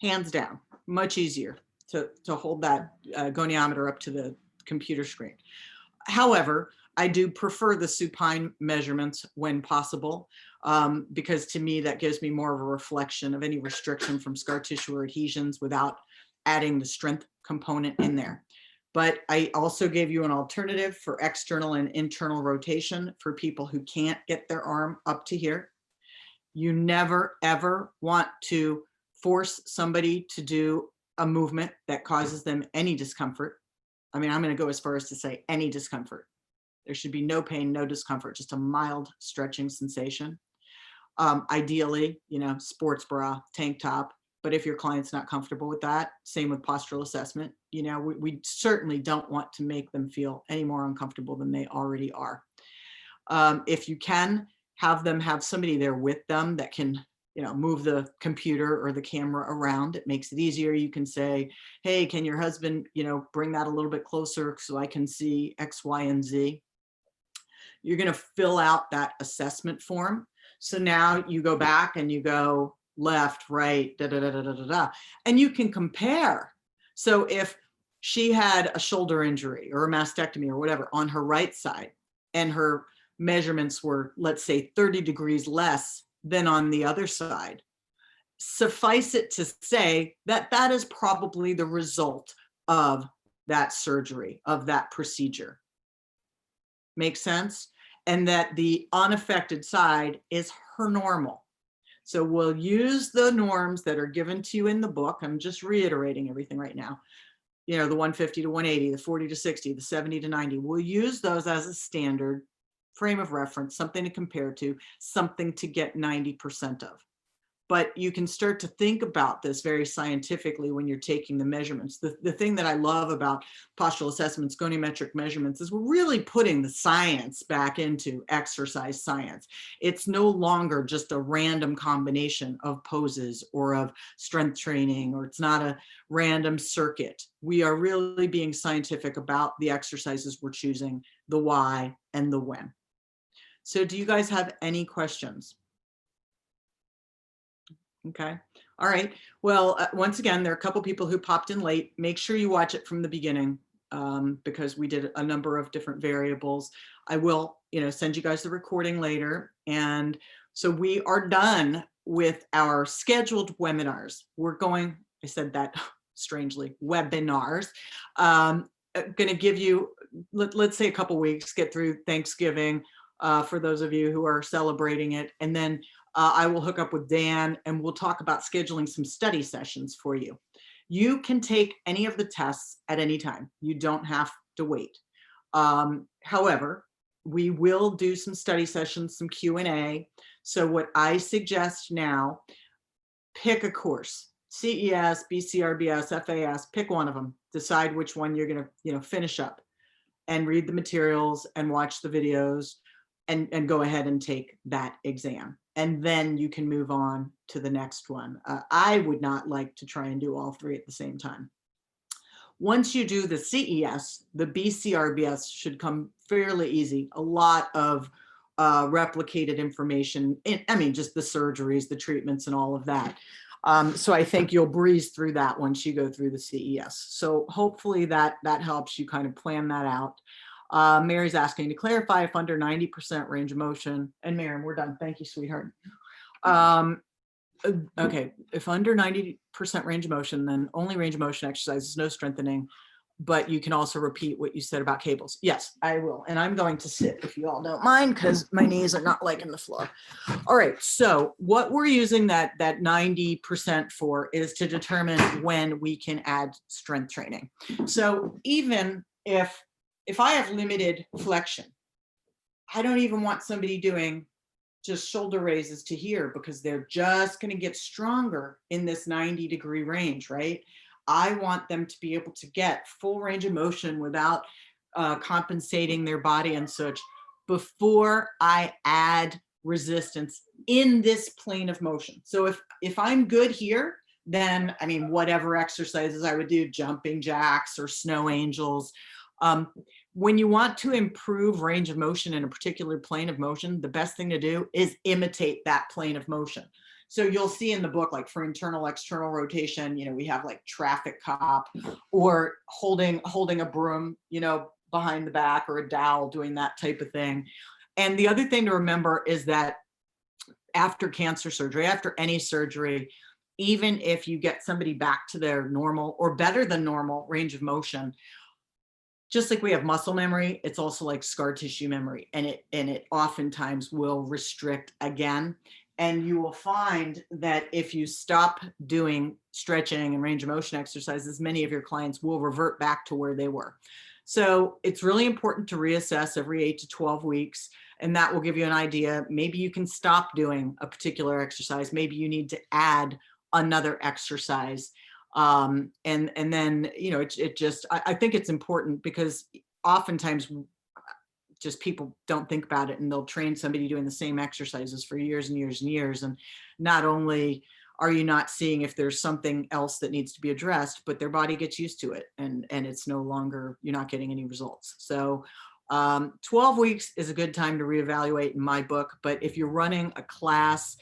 Hands down, much easier to hold that goniometer up to the computer screen. However, I do prefer the supine measurements when possible, because to me, that gives me more of a reflection of any restriction from scar tissue or adhesions without adding the strength component in there. But I also gave you an alternative for external and internal rotation for people who can't get their arm up to here. You never, ever want to force somebody to do a movement that causes them any discomfort. I mean, I'm going to go as far as to say any discomfort. There should be no pain, no discomfort, just a mild stretching sensation. Ideally, sports bra, tank top. But if your client's not comfortable with that, same with postural assessment. We certainly don't want to make them feel any more uncomfortable than they already are. If you can, have them have somebody there with them that can, move the computer or the camera around. It makes it easier. You can say, hey, can your husband, bring that a little bit closer so I can see X, Y, and Z. You're going to fill out that assessment form. So now you go back and you go left, right, da, da, da, da, da, da, da, and you can compare. So if she had a shoulder injury or a mastectomy or whatever on her right side, and her measurements were, let's say, 30 degrees less than on the other side, suffice it to say that that is probably the result of that surgery, of that procedure. Make sense? And that the unaffected side is her normal. So we'll use the norms that are given to you in the book. I'm just reiterating everything right now. The 150 to 180, the 40 to 60, the 70 to 90. We'll use those as a standard frame of reference, something to compare to, something to get 90% of. But you can start to think about this very scientifically when you're taking the measurements. The thing that I love about postural assessments, goniometric measurements, is we're really putting the science back into exercise science. It's no longer just a random combination of poses or of strength training, or it's not a random circuit. We are really being scientific about the exercises we're choosing, the why and the when. So do you guys have any questions? Okay. All right. Well, once again, there are a couple people who popped in late. Make sure you watch it from the beginning, because we did a number of different variables. I will, send you guys the recording later. And so we are done with our scheduled webinars. We're going, I said that strangely, webinars. Going to give you, let's say a couple weeks, get through Thanksgiving for those of you who are celebrating it. And then I will hook up with Dan and we'll talk about scheduling some study sessions for you. You can take any of the tests at any time. You don't have to wait. However, we will do some study sessions, some Q&A. So what I suggest now, pick a course, CES, BCRBS, FAS, pick one of them, decide which one you're going to, finish up and read the materials and watch the videos and go ahead and take that exam. And then you can move on to the next one. I would not like to try and do all three at the same time. Once you do the CES, the BCRBS should come fairly easy. A lot of replicated information, just the surgeries, the treatments, and all of that. So I think you'll breeze through that once you go through the CES. So hopefully that helps you kind of plan that out. Mary's asking to clarify if under 90% range of motion, and Miriam, we're done. Thank you, sweetheart. Okay, if under 90% range of motion, then only range of motion exercises, no strengthening, but you can also repeat what you said about cables. Yes, I will. And I'm going to sit if you all don't mind, because my knees are not liking the floor. All right, so what we're using that 90% for is to determine when we can add strength training. So even if I have limited flexion, I don't even want somebody doing just shoulder raises to here, because they're just going to get stronger in this 90-degree range, right? I want them to be able to get full range of motion without compensating their body and such before I add resistance in this plane of motion. So if I'm good here, then, whatever exercises I would do, jumping jacks or snow angels. When you want to improve range of motion in a particular plane of motion, the best thing to do is imitate that plane of motion. So you'll see in the book, like for internal, external rotation, we have like traffic cop or holding a broom, behind the back, or a dowel, doing that type of thing. And the other thing to remember is that after cancer surgery, after any surgery, even if you get somebody back to their normal or better than normal range of motion, just like we have muscle memory, it's also like scar tissue memory, and it oftentimes will restrict again. And you will find that if you stop doing stretching and range of motion exercises, many of your clients will revert back to where they were. So it's really important to reassess every 8 to 12 weeks. And that will give you an idea. Maybe you can stop doing a particular exercise. Maybe you need to add another exercise. And then, you know, I think it's important because oftentimes just people don't think about it, and they'll train somebody doing the same exercises for years and years and years. And not only are you not seeing if there's something else that needs to be addressed, but their body gets used to it, and it's no longer, you're not getting any results. So 12 weeks is a good time to reevaluate in my book. But if you're running a class,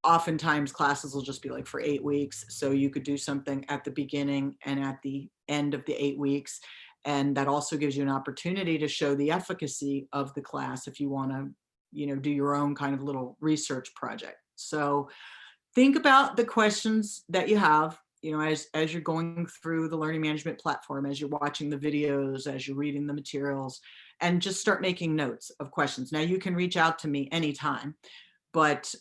oftentimes classes will just be like for 8 weeks. So you could do something at the beginning and at the end of the 8 weeks. And that also gives you an opportunity to show the efficacy of the class if you want to, you know, do your own kind of little research project. So think about the questions that you have, you know, as you're going through the learning management platform, as you're watching the videos, as you're reading the materials, and just start making notes of questions. Now you can reach out to me anytime, but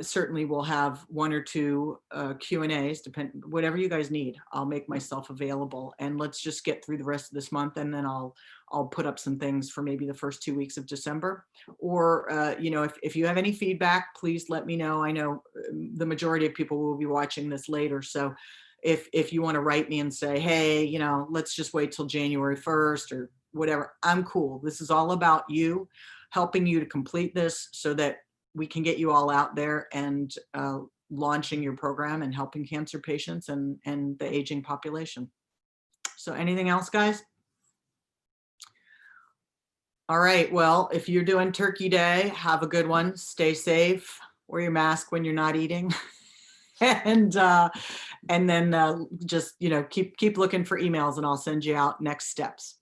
certainly we'll have 1 or 2 Q&As, whatever you guys need. I'll make myself available, and let's just get through the rest of this month, and then I'll put up some things for maybe the first 2 weeks of December. Or you know, if you have any feedback, please let me know. I know the majority of people will be watching this later, so if you want to write me and say, hey, you know, let's just wait till January 1st or whatever, I'm cool. This is all about you, helping you to complete this so that we can get you all out there and launching your program and helping cancer patients and the aging population. So anything else, guys? All right, well, if you're doing Turkey Day, have a good one. Stay safe, wear your mask when you're not eating. And then just, you know, keep looking for emails, and I'll send you out next steps.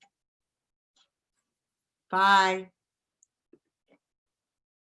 Bye.